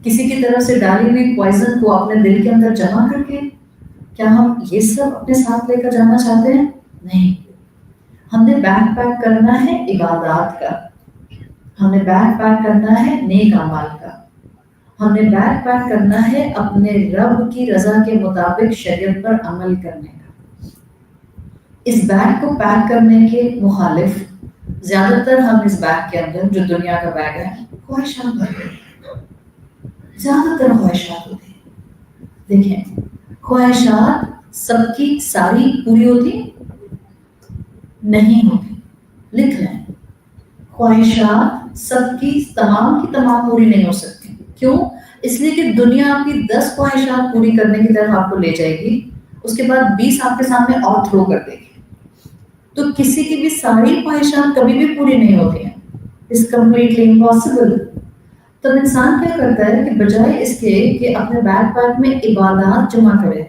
کسی کی طرف سے ڈالی ہوئی پوائزن کو اپنے دل کے اندر جمع کر کے، کیا ہم یہ سب اپنے ساتھ لے کر جانا چاہتے ہیں؟ نہیں، ہم نے بیک پیک کرنا ہے عبادات کا، ہم نے بیک پیک کرنا ہے نیک اعمال کا، ہم نے بیک پیک کرنا ہے اپنے رب کی رضا کے مطابق شریعت پر عمل کرنے کا۔ اس بیگ کو پیک کرنے کے مخالف زیادہ تر ہم اس بیگ کے اندر جو دنیا کا بیگ ہے خواہشات بھرتے ہیں، زیادہ تر خواہشات ہوتی ہیں۔ دیکھیں خواہشات سب کی ساری پوری ہوتی نہیں ہوتی، لکھ لیں خواہشات سب کی تمام پوری نہیں ہو سکتی۔ کیوں؟ اس لیے کہ دنیا آپ کی 10 خواہشات پوری کرنے کی طرف آپ کو لے جائے گی، اس کے بعد 20 آپ کے سامنے اور تھرو کر دے گی، تو کسی کی بھی ساری خواہشات کبھی بھی پوری نہیں ہوتی ہیں۔ It's completely impossible۔ تو انسان کیا کرتا ہے کہ بجائے اس کے کہ اپنے بیک پیک میں عبادات جمع کرے،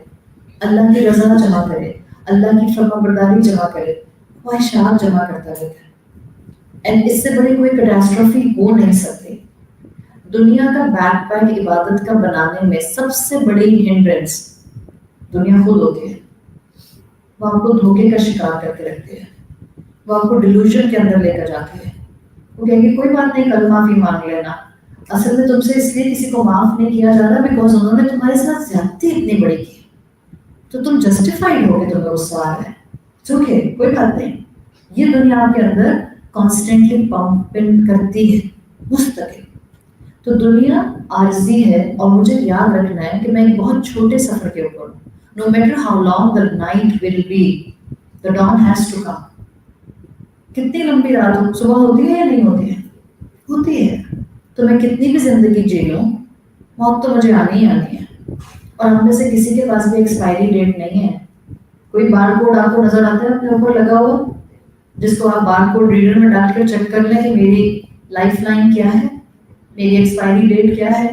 اللہ کی رضا جمع کرے، اللہ کی فرما برداری جمع کرے، خواہشات جمع کرتا رہتا ہے۔ اینڈ اس سے بڑی کوئی کیٹاسٹرافی ہو نہیں سکتی۔ دنیا کا بیک پیک عبادت کا بنانے میں سب سے بڑی ہنڈرنس دنیا خود ہوتی ہے۔ وہ آپ کو دھوکے کا شکار کر کے رکھتے ہیں، وہ آپ کو ڈیلوژن کے اندر لے کر جاتے ہیں۔ وہ کہیں گے کوئی بات نہیں، کل معافی مانگ لینا، اصل میں تم سے اس لیے کسی کو معاف نہیں کیا جا رہا بیکاز انہوں نے تمہارے ساتھ زیادتی اتنی بڑی کی تو تم جسٹیفائڈ ہو گے، تمہیں غصہ آ رہا ہے، اوکے کوئی بات نہیں۔ یہ دنیا کے اندر کانسٹینٹلی پمپنگ کرتی ہے مستقل۔ تو دنیا عارضی ہے اور مجھے یاد رکھنا ہے کہ میں ایک بہت چھوٹے سفر کے اوپر ہوں۔ No matter how long the night will be, the dawn has to come۔ کتنی لمبی رات ہو، صبح ہوتی ہے یا نہیں ہوتی ہے؟ ہوتی ہے۔ تو میں کتنی بھی زندگی جی لوں، موت تو مجھے آنی ہی آنی ہے، اور ہم میں سے کسی کے پاس بھی ایکسپائری ڈیٹ نہیں ہے۔ کوئی بار کوڈ آپ کو نظر آتا ہے اپنے اوپر لگا ہوا، جس کو آپ بار کوڈ ریڈر میں ڈال کر چیک کر لیں کہ میری لائف لائن کیا ہے، میری ایکسپائری ڈیٹ کیا ہے؟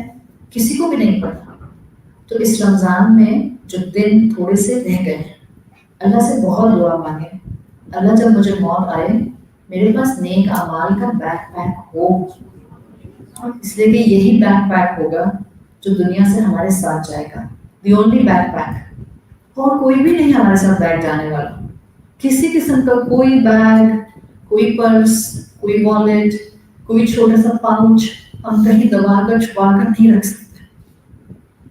کسی کو بھی نہیں پتا۔ تو اس رمضان میں جو دن تھوڑے سے رہ گئے ہیں، اللہ سے بہت دعا مانگے، اللہ جب مجھے موت آئے میرے پاس نیک اعمال کا بیک پیک ہو، اس لیے کہ یہی بیک پیک ہوگا جو دنیا سے ہمارے ساتھ جائے گا، دی اونلی بیک پیک، اور کوئی بھی نہیں ہمارے ساتھ بیٹھ جانے والا۔ کسی قسم کا کوئی بیگ، کوئی پرس، کوئی والیٹ، کوئی چھوٹا سا پاؤچ ہم کہیں دبا کر چھپا کر نہیں رکھ سکتے۔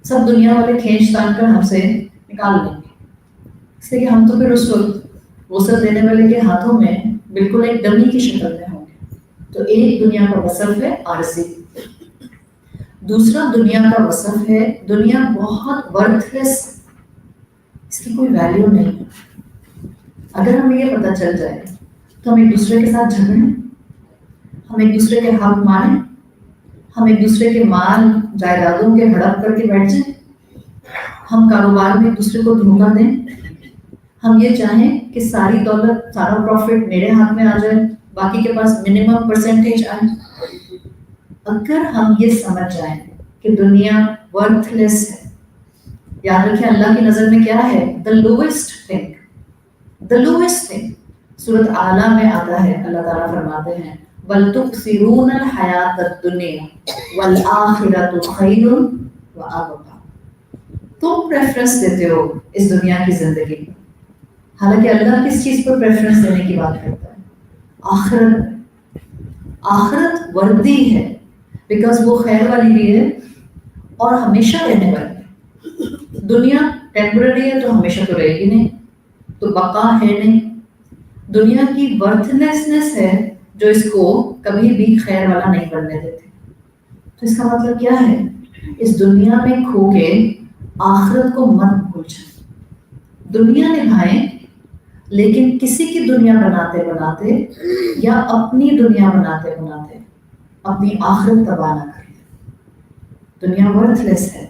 سب دنیا والے کھینچ تان کر ہم سے نکال لیں گے، اس لیے کہ ہم تو پھر اس وقت غسل دینے والے کے ہاتھوں میں بالکل ایک ڈمی کی شکل میں ہوں گے۔ تو ایک دنیا کا وصف ہے عارضی، دوسرا دنیا کا وصف ہے دنیا بہت ورتھ لیس، اس کی کوئی ویلیو نہیں۔ اگر ہمیں یہ پتہ چل جائے تو ہم ایک دوسرے کے ساتھ جھگڑیں، ہم ایک دوسرے کے حق ماریں، ہم ایک دوسرے کے مال جائیدادوں کے ہڑپ کر کے بیٹھ جائیں، ہم کاروبار میں ایک دوسرے کو دھوکہ دیں، ہم یہ چاہیں کہ ساری دولت سارا پروفٹ میرے ہاتھ میں آ جائے, باقی کے پاس منیمم پرسنٹیج آئے. اگر ہم یہ سمجھ جائیں کہ دنیا ورتھ لیس ہے, یاد رکھیں اللہ کی نظر میں کیا ہے, the lowest thing, the lowest thing. سورۃ اعلیٰ میں آتا ہے, اللہ تعالیٰ فرماتے ہیں بل تؤثرون الحیات الدنیا والآخرۃ خیر وابقیٰ. تم پریفرنس دیتے ہو اس دنیا کی زندگی پر, حالانکہ اللہ کس چیز پر پریفرنس دینے کی بات کرتا ہے؟ آخرت. آخرت وردی ہے بیکاز وہ خیر والی بھی ہے اور ہمیشہ رہنے والی ہے. دنیا ٹیمپرری ہے تو ہمیشہ تو رہے گی نہیں, تو بقا ہے نہیں. دنیا کی ورتھلیسنس ہے جو اس کو کبھی بھی خیر والا نہیں بننے دیتی. تو اس کا مطلب کیا ہے؟ اس دنیا میں کھو کے آخرت کو مت بھول جائیں. دنیا نبھائیں لیکن کسی کی دنیا بناتے بناتے یا اپنی دنیا بناتے بناتے اپنی آخرت تباہ نہ کریں. دنیا ورتھ لیس ہے.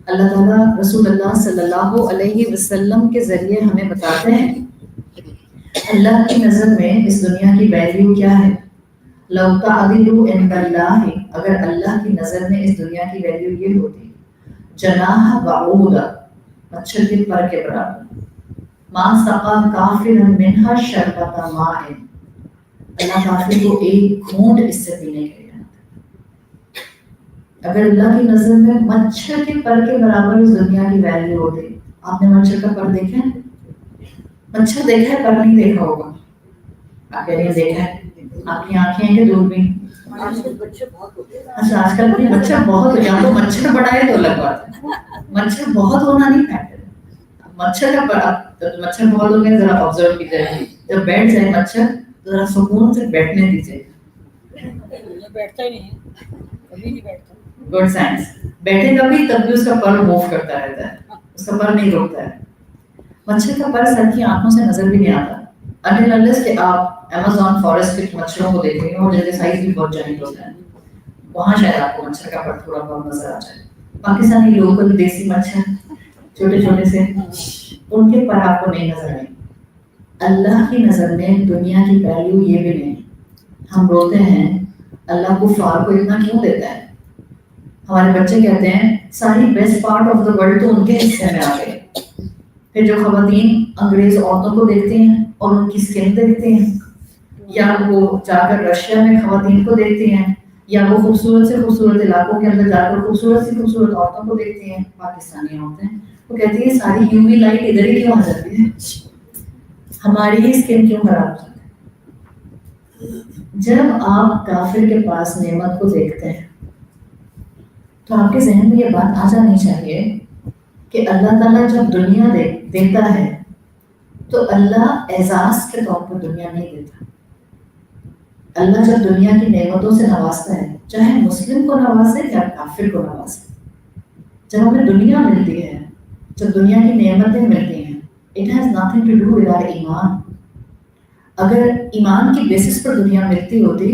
اللہ تعالیٰ رسول اللہ صلی اللہ علیہ وسلم کے ذریعے ہمیں بتاتے ہیں اللہ کی نظر میں اس دنیا کی ویلیو کیا ہے. لو تعدلوا عند اللہ, اگر اللہ کی نظر میں اس دنیا کی ویلیو یہ ہوتی جناح بعوضہ, مچھر کے پر کے برابر, ما سقا کافرا منها شربۃ ماء, اللہ کافر کو ایک گھونٹ اس سے پینے کے لیے. اگر اللہ کی نظر میں مچھر کے پر کے برابر اس دنیا کی ویلیو ہوتی. آپ نے مچھر کا پر دیکھا ہے؟ مچھر دیکھا ہے, پر نہیں دیکھا ہوگا. آپ نے دیکھا ہے؟ آپ کی آنکھیں ہیں کہ دوربین؟ اچھا, آج کل مچھر بہت ہو گیا, تو مچھر بڑا ہے تو الگ بات ہے. مچھر بہت ہونا نہیں فیکٹر. مچھر کا پر, مچھر بہت ہو گئے ذرا آبزرو کیجیے, جب بیٹھ جائے مچھر تو ذرا سکون سے بیٹھنے دیجیے. بیٹھتا ہی نہیں, کبھی نہیں بیٹھتا. Good science. بیٹھے گا بھی تب بھی اس کا پر موو کرتا رہتا ہے, اس کا پر نہیں رکتا ہے. مچھر کا پر سر کی آنکھوں سے نظر بھی نہیں آتا until unless کہ آپ امیزون فارسٹ کے مچھروں کو دیکھ رہے ہیں اور جن کے سائز بھی بہت جائنٹ ہوتے ہیں, وہاں شاید آپ کو مچھر کا پر تھوڑا بہت نظر آ جائے. پاکستانی لوکل دیسی مچھر چھوٹے چھوٹے سے, ان کے پر آپ کو نہیں نظر آئیں. اللہ کی نظر میں دنیا کی ویلیو یہ بھی نہیں. ہم روتے ہیں اللہ کو فار کو اتنا کیوں دیتا ہے. ہمارے بچے کہتے ہیں ساری best part of the world تو ان کے حصے میں آ گئے. پھر جو خواتین انگریز عورتوں کو دیکھتے ہیں اور ان کی اسکن دیکھتے ہیں, یا وہ جا کر رشیا میں خواتین کو دیکھتے ہیں, یا وہ خوبصورت سے خوبصورت علاقوں کے اندر جا کر خوبصورت سے خوبصورت عورتوں کو دیکھتے ہیں, پاکستانی عورتیں, وہ کہتی ہیں ساری یو وی لائٹ ادھر ہی کیوں آ جاتی ہے, ہماری ہی اسکن کیوں خراب ہو جاتی ہے. جب آپ کافر کے پاس نعمت کو دیکھتے ہیں تو آپ کے ذہن میں یہ بات آ جانی چاہیے کہ اللہ تعالیٰ جب دنیا دیتا ہے تو اللہ اعزاز کے طور پر دنیا نہیں دیتا. اللہ جب دنیا کی نعمتوں سے نوازتا ہے, چاہے مسلم کو نوازے یا کافر کو نوازے, جب ہمیں دنیا ملتی ہے, جب دنیا کی نعمتیں ملتی ہیں, it has nothing to do with our ایمان. اگر ایمان کی بیسس پر دنیا ملتی ہوتی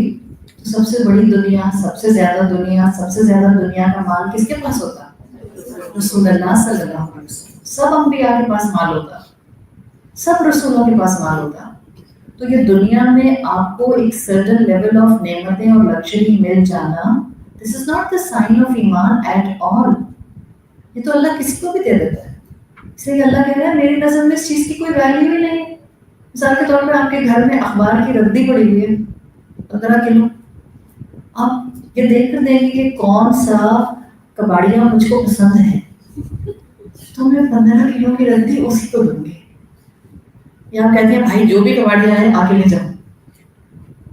تو سب سے بڑی دنیا, سب سے زیادہ دنیا, سب سے زیادہ دنیا کا مال کس کے پاس ہوتا؟ رسول اللہ صلی اللہ علیہ وسلم. سب انبیاء کے پاس مال ہوتا, سب رسولوں کے پاس مال ہوتا. تو یہ دنیا میں آپ کو ایک سرٹن لیول آف نعمتیں اور لگژری مل جانا, this is not the sign of ایمان ایٹ آل. یہ تو اللہ کسی کو بھی دے دیتا ہے. اس لیے اللہ کہہ رہا ہے میری نظر میں اس چیز کی کوئی ویلیو ہی نہیں. مثال کے طور پر آپ کے گھر میں اخبار کی ردی پڑی ہوئی ہے 15 کلو, آپ یہ دیکھ کر دیں گے کہ کون سا کباڑیاں مجھ کو پسند ہے, تو میں 15 کلو کی ردی اسی کو دوں گی. یا آپ کہتے ہیں بھائی جو بھی کباڑیاں ہیں آ کے لے جاؤ,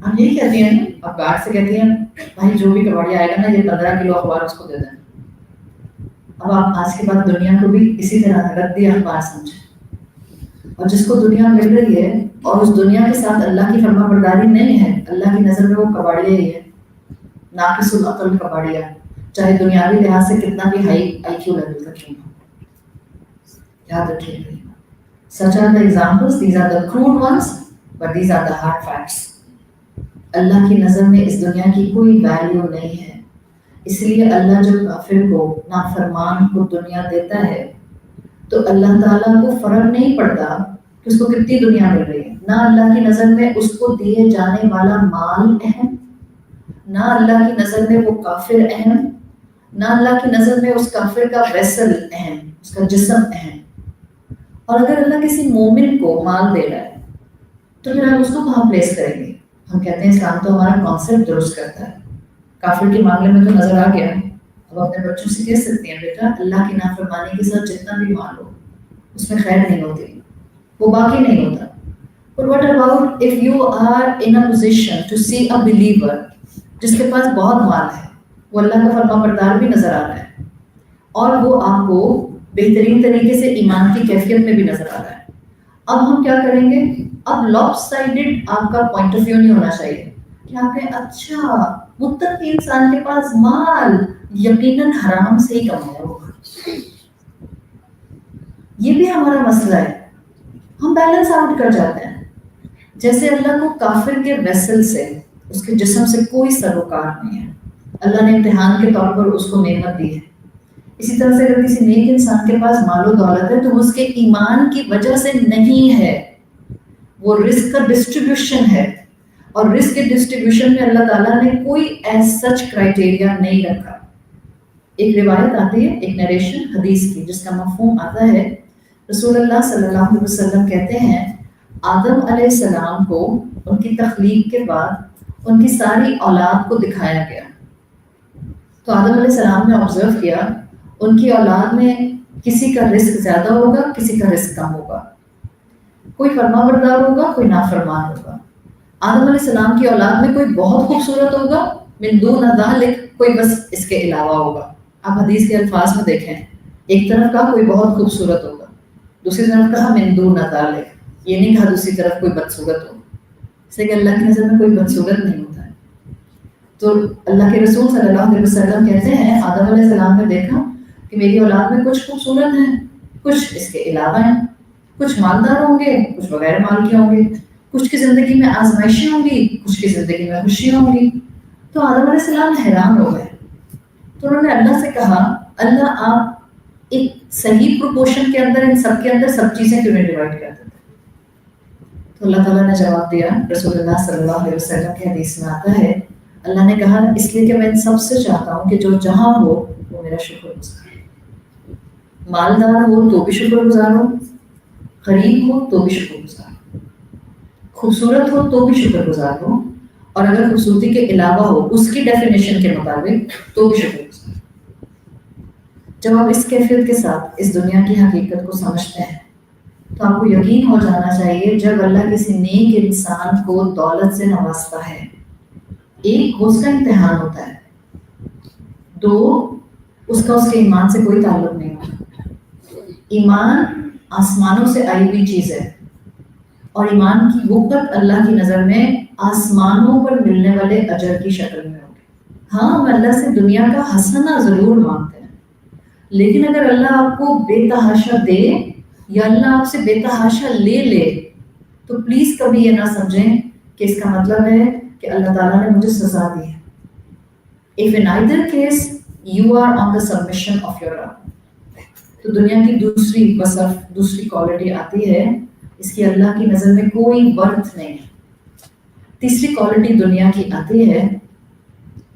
آپ یہی کہتے ہیں, آپ گارڈ سے کہتے ہیں بھائی جو بھی کباڑیا آئے گا نا یہ 15 کلو اخبار اس کو دے دیں. اب آپ آج کے بعد دنیا کو بھی اسی طرح ردی اخبار سمجھیں, اور جس کو دنیا مل رہی ہے اور اس دنیا کے ساتھ اللہ کی فرما برداری نہیں ہے, اللہ کی نظر میں وہ کباڑیا ہی ہے, ناقص العقل کباڑیا, چاہے دنیاوی لحاظ سے کتنا بھی ہائی آئی کیو لیول کا کیوں ہو. یاد رکھیے گا. Such are the examples, these are the crude ones, but these are the hard facts. اللہ کی نظر میں اس دنیا کی کوئی ویلیو نہیں ہے. اس لیے اللہ جب کافر کو, نافرمان کو دنیا دیتا ہے تو اللہ تعالیٰ کو فرق نہیں پڑتا کہ اس کو کتنی دنیا مل رہی ہے. نہ اللہ کی نظر میں اس کو دیے جانے والا مال اہم، نہ اللہ کی نظر میں وہ کافر اہم، نہ اللہ کی نظر میں اس کافر کا ویسل اہم، اس کا جسم اہم. اور اگر اللہ کسی مومن کو مال دے رہا ہے تو پھر ہم اس کو کہاں پلیس کریں گے؟ ہم کہتے ہیں اسلام تو ہمارا کانسیپٹ درست کرتا ہے. کافر کے معاملے میں تو نظر آ گیا. اب اپنے بچوں سے کہہ سکتے ہیں بیٹا اللہ کی نافرمانی کے ساتھ جتنا بھی مال ہو اس میں خیر نہیں ہوتی، وہ باقی نہیں ہوتا. But what about if you are in a position to see a believer جس کے پاس بہت مال ہے، وہ اللہ کا فرما بردار بھی نظر آ رہا ہے اور وہ آپ کو بہترین طریقے سے ایمان کی کیفیت میں بھی نظر آ رہا ہے. اب ہم کیا کریں گے؟ اب لاپ سائڈڈ آپ کا پوائنٹ آف ویو نہیں ہونا چاہیے کہ آپ نے اچھا متقی انسان کے پاس مال یقیناً حرام سے ہی کمایا ہوگا. یہ بھی ہمارا مسئلہ ہے، ہم بیلنس آؤٹ کر جاتے ہیں. جیسے اللہ کو کافر کے ویسل سے، اس کے جسم سے کوئی سروکار نہیں ہے، اللہ نے امتحان کے طور پر اس کو نعمت دی ہے. اسی طرح سے اگر کسی نیک انسان کے پاس مال و دولت ہے تو وہ اس کے ایمان کی وجہ سے نہیں ہے، وہ رزق کا ڈسٹریبیوشن ہے. اور رزق کے ڈسٹریبیوشن میں اللہ تعالیٰ نے کوئی ایز سچ کرائٹیریا نہیں رکھا. ایک روایت آتی ہے، ایک نریشن حدیث کی، جس کا مفہوم آتا ہے رسول اللہ صلی اللہ علیہ وسلم کہتے ہیں آدم علیہ السلام کو ان کی تخلیق کے بعد ان کی ساری اولاد کو دکھایا گیا. تو آدم علیہ السلام نے آبزرو کیا ان کی اولاد میں کسی کا رزق زیادہ ہوگا، کسی کا رزق کم ہوگا، کوئی فرما بردار ہوگا، کوئی نافرمان ہوگا. آدم علیہ السلام کی اولاد میں کوئی بہت خوبصورت ہوگا، من دون ذالک کوئی بس اس کے علاوہ ہوگا. آپ حدیث کے الفاظ میں دیکھیں، ایک طرف کہا کوئی بہت خوبصورت ہوگا، دوسری طرف کہا من دون ذالک. یہ نہیں کہا دوسری طرف کوئی بدصورت ہو، اس لیے کہ اللہ کی نظر میں کوئی بدصورت نہیں ہوتا ہے. تو اللہ کے رسول صلی اللہ علیہ وسلم کہتے ہیں آدم علیہ السلام نے دیکھا کہ میری اولاد میں کچھ خوبصورت ہیں، کچھ اس کے علاوہ ہیں، کچھ مالدار ہوں گے، کچھ بغیر مال کے ہوں گے، کچھ کی زندگی میں آزمائشیں ہوں گی، کچھ کی زندگی میں خوشیاں ہوں گی. تو آدم علیہ السلام حیران ہو گئے. تو انہوں نے اللہ سے کہا اللہ آپ ایک صحیح پروپورشن کے اندر ان سب کے اندر سب چیزیں کیوں نہیں ڈیوائڈ کر دیتے؟ تو اللہ تعالیٰ نے جواب دیا، رسول اللہ صلی اللہ علیہ وسلم کی حدیث میں آتا ہے اللہ نے کہا اس لیے کہ میں ان سب سے چاہتا ہوں کہ جو جہاں ہو وہ میرا شکر گزار ہو. مالدار ہو تو بھی شکر گزار ہو، غریب ہو تو بھی شکر گزار ہو، خوبصورت ہو تو بھی شکر گزار ہو، اور اگر خوبصورتی کے علاوہ ہو اس کی ڈیفینیشن کے مطابق تو بھی شکر گزار. جب آپ اس کیفیت کے ساتھ اس دنیا کی حقیقت کو سمجھتے ہیں تو آپ کو یقین ہو جانا چاہیے جب اللہ کسی نیک انسان کو دولت سے نوازتا ہے، ایک اس کا امتحان ہوتا ہے، دو اس کا اس کے ایمان سے کوئی تعلق نہیں ہوتا. ایمان آسمانوں سے آئی ہوئی چیز ہے اور ایمان کی وقت اللہ کی نظر میں آسمانوں پر ملنے والے اجر کی شکل میں ہوگی. ہاں ہم اللہ سے دنیا کا حسنہ ضرور مانگتے ہیں، لیکن اگر اللہ آپ کو بے تحاشا دے یا اللہ آپ سے بے تحاشا لے لے تو پلیز کبھی یہ نہ سمجھیں کہ اس کا مطلب ہے کہ اللہ تعالیٰ نے مجھے سزا دی ہے. If in either case you are on the submission of your Rabb. تو دنیا کی دوسری وصف، دوسری کوالٹی آتی ہے اس کی اللہ کی نظر میں کوئی ورتھ نہیں ہے. تیسری کوالٹی دنیا کی آتی ہے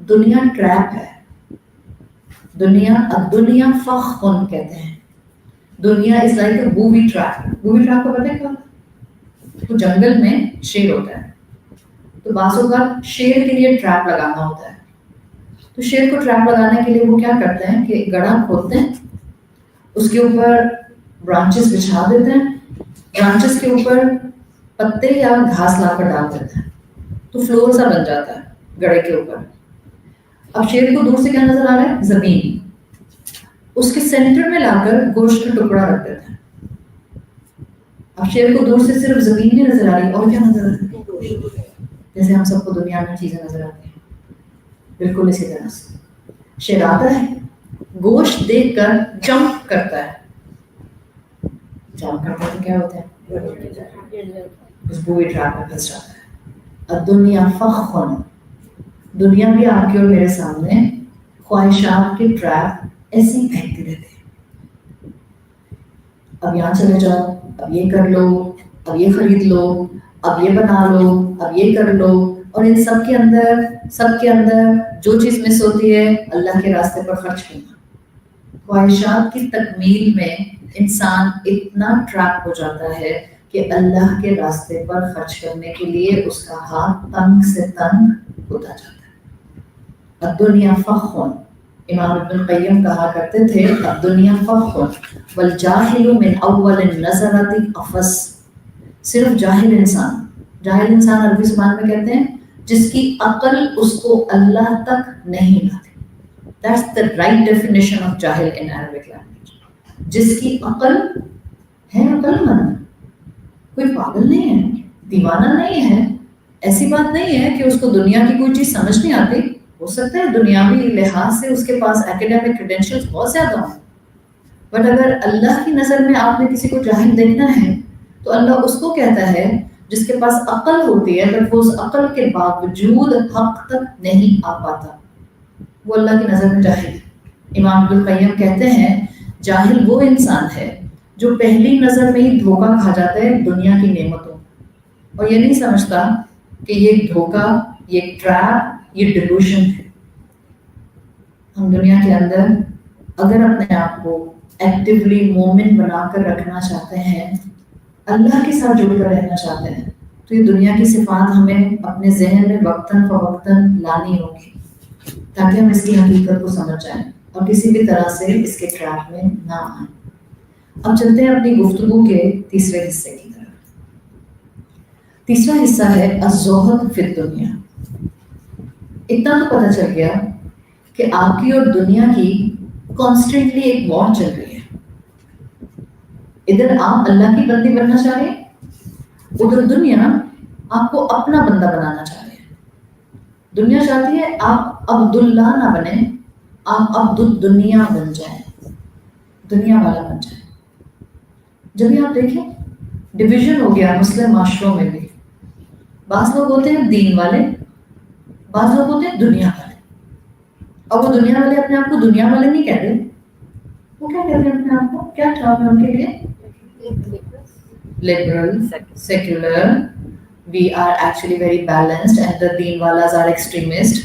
دنیا ٹریپ ہے. دنیا الدنیا فخن کہتے ہیں. دنیا is like a booby trap. Booby trap کو پتہ ہے کیا؟ تو جنگل میں شیر ہوتا ہے تو بعض اوقات شیر کے لیے ٹریپ لگانا ہوتا ہے. تو شیر کو ٹریپ لگانے کے لیے وہ کیا کرتے ہیں کہ گڑھا کھودتے ہیں، اس کے اوپر برانچز بچھا دیتے ہیں، برانچز کے اوپر پتے یا گھاس لا کر ڈال دیتے ہیں تو فلور سا بن جاتا ہے گڑھے کے اوپر. اب شیر کو دور سے کیا نظر آ رہا ہے؟ زمین. اس کے سینٹر میں لا کر گوشت کا ٹکڑا رکھ دیتے ہیں. اب شیر کو دور سے صرف زمین نہیں نظر آ رہی اور کیا نظر آ رہا ہے؟ جیسے ہم سب کو دنیا میں چیزیں نظر آتی ہیں، بالکل اسی طرح سے شیر آتا ہے، گوشت دیکھ کر جمپ کرتا ہے. جمپ کرتا ہے تو کیا ہوتا ہے؟ اس بوئی ٹریپ میں پھنس جاتا ہے. الدنیا فخن. دنیا بھی آپ کے اور میرے سامنے خواہشات کے ٹریپ ایسے ہی پھینکتے رہتے ہیں. اب یہاں چلے جاؤ، اب یہ کر لو، اب یہ خرید لو، اب یہ بنا لو، اب یہ کر لو، اور ان سب کے اندر جو چیز مس ہوتی ہے اللہ کے راستے پر خرچ کرنا۔ خواہشات کی تکمیل میں انسان اتنا ٹریپ ہو جاتا ہے کہ اللہ کے راستے پر خرچ کرنے کے لیے اس کا ہاتھ تنگ سے تنگ ہوتا جاتا ہے۔ الدنیا فخ، امام ابن القیم کہا کرتے تھے الدنیا فخ والجاہل من اول النظرۃ افس۔ صرف جاہل انسان عربی زبان میں کہتے ہیں جس کی عقل اس کو اللہ تک نہیں لاتی۔ That's the right definition of جاہل in Arabic language۔ جس کی عقل ہے عقل مند، کوئی پاگل نہیں ہے، دیوانہ نہیں ہے، ایسی بات نہیں ہے کہ اس کو دنیا کی کوئی چیز سمجھ نہیں آتی۔ ہو سکتا ہے دنیاوی لحاظ سے اس کے پاس ایکیڈیمک کریڈینشیلز بہت زیادہ ہوں، بٹ اگر اللہ کی نظر میں آپ نے کسی کو جاہل دیکھنا ہے تو اللہ اس کو کہتا ہے جس کے پاس عقل ہوتی ہے بٹ وہ اس عقل کے باوجود حق تک نہیں آ پاتا، وہ اللہ کی نظر میں جاہل ہے۔ امام ابن القیم کہتے ہیں جاہل وہ انسان ہے جو پہلی نظر میں ہی دھوکہ کھا جاتا ہے دنیا کی نعمتوں، اور یہ نہیں سمجھتا کہ یہ دھوکہ، یہ ٹریپ، یہ ڈیلوژن ہے۔ ہم دنیا کے اندر اگر اپنے آپ کو ایکٹیولی مومن بنا کر رکھنا چاہتے ہیں، اللہ کے ساتھ جڑ کر رہنا چاہتے ہیں، تو یہ دنیا کی صفات ہمیں اپنے ذہن میں وقتاً فوقتاً لانی ہوگی تاکہ ہم اس کی حقیقت کو سمجھ جائیں اور کسی بھی طرح سے اس کے ٹریپ میں نہ آئیں۔ اب چلتے ہیں اپنی گفتگو کے تیسرے حصے کی طرف۔ تیسرا حصہ ہے الزہد فی الدنیا۔ اتنا تو پتہ چل گیا کہ آپ کی اور دنیا کی کانسٹنٹلی ایک وار چل رہی ہے۔ ادھر آپ اللہ کی بندی بننا چاہ رہے ہیں، ادھر دنیا آپ کو اپنا بندہ بنانا چاہ رہے ہیں۔ دنیا چاہتی ہے آپ عبداللہ نہ بنیں، آپ عبد الدنیا بن جائیں، دنیا والا بن جائیں۔ جب بھی آپ دیکھیں ڈویژن ہو گیا مسلم معاشروں میں بھی، بعض لوگ ہوتے ہیں دین والے، بعض لوگ ہوتے ہیں دنیا والے، اور وہ دنیا والے اپنے آپ کو دنیا والے نہیں کہتے، وہ کیا کہتے ہیں اپنے آپ کو، کیا ٹرم ہے ان کے لیے؟ liberal, secular, we are actually very balanced and the deen walas are extremist.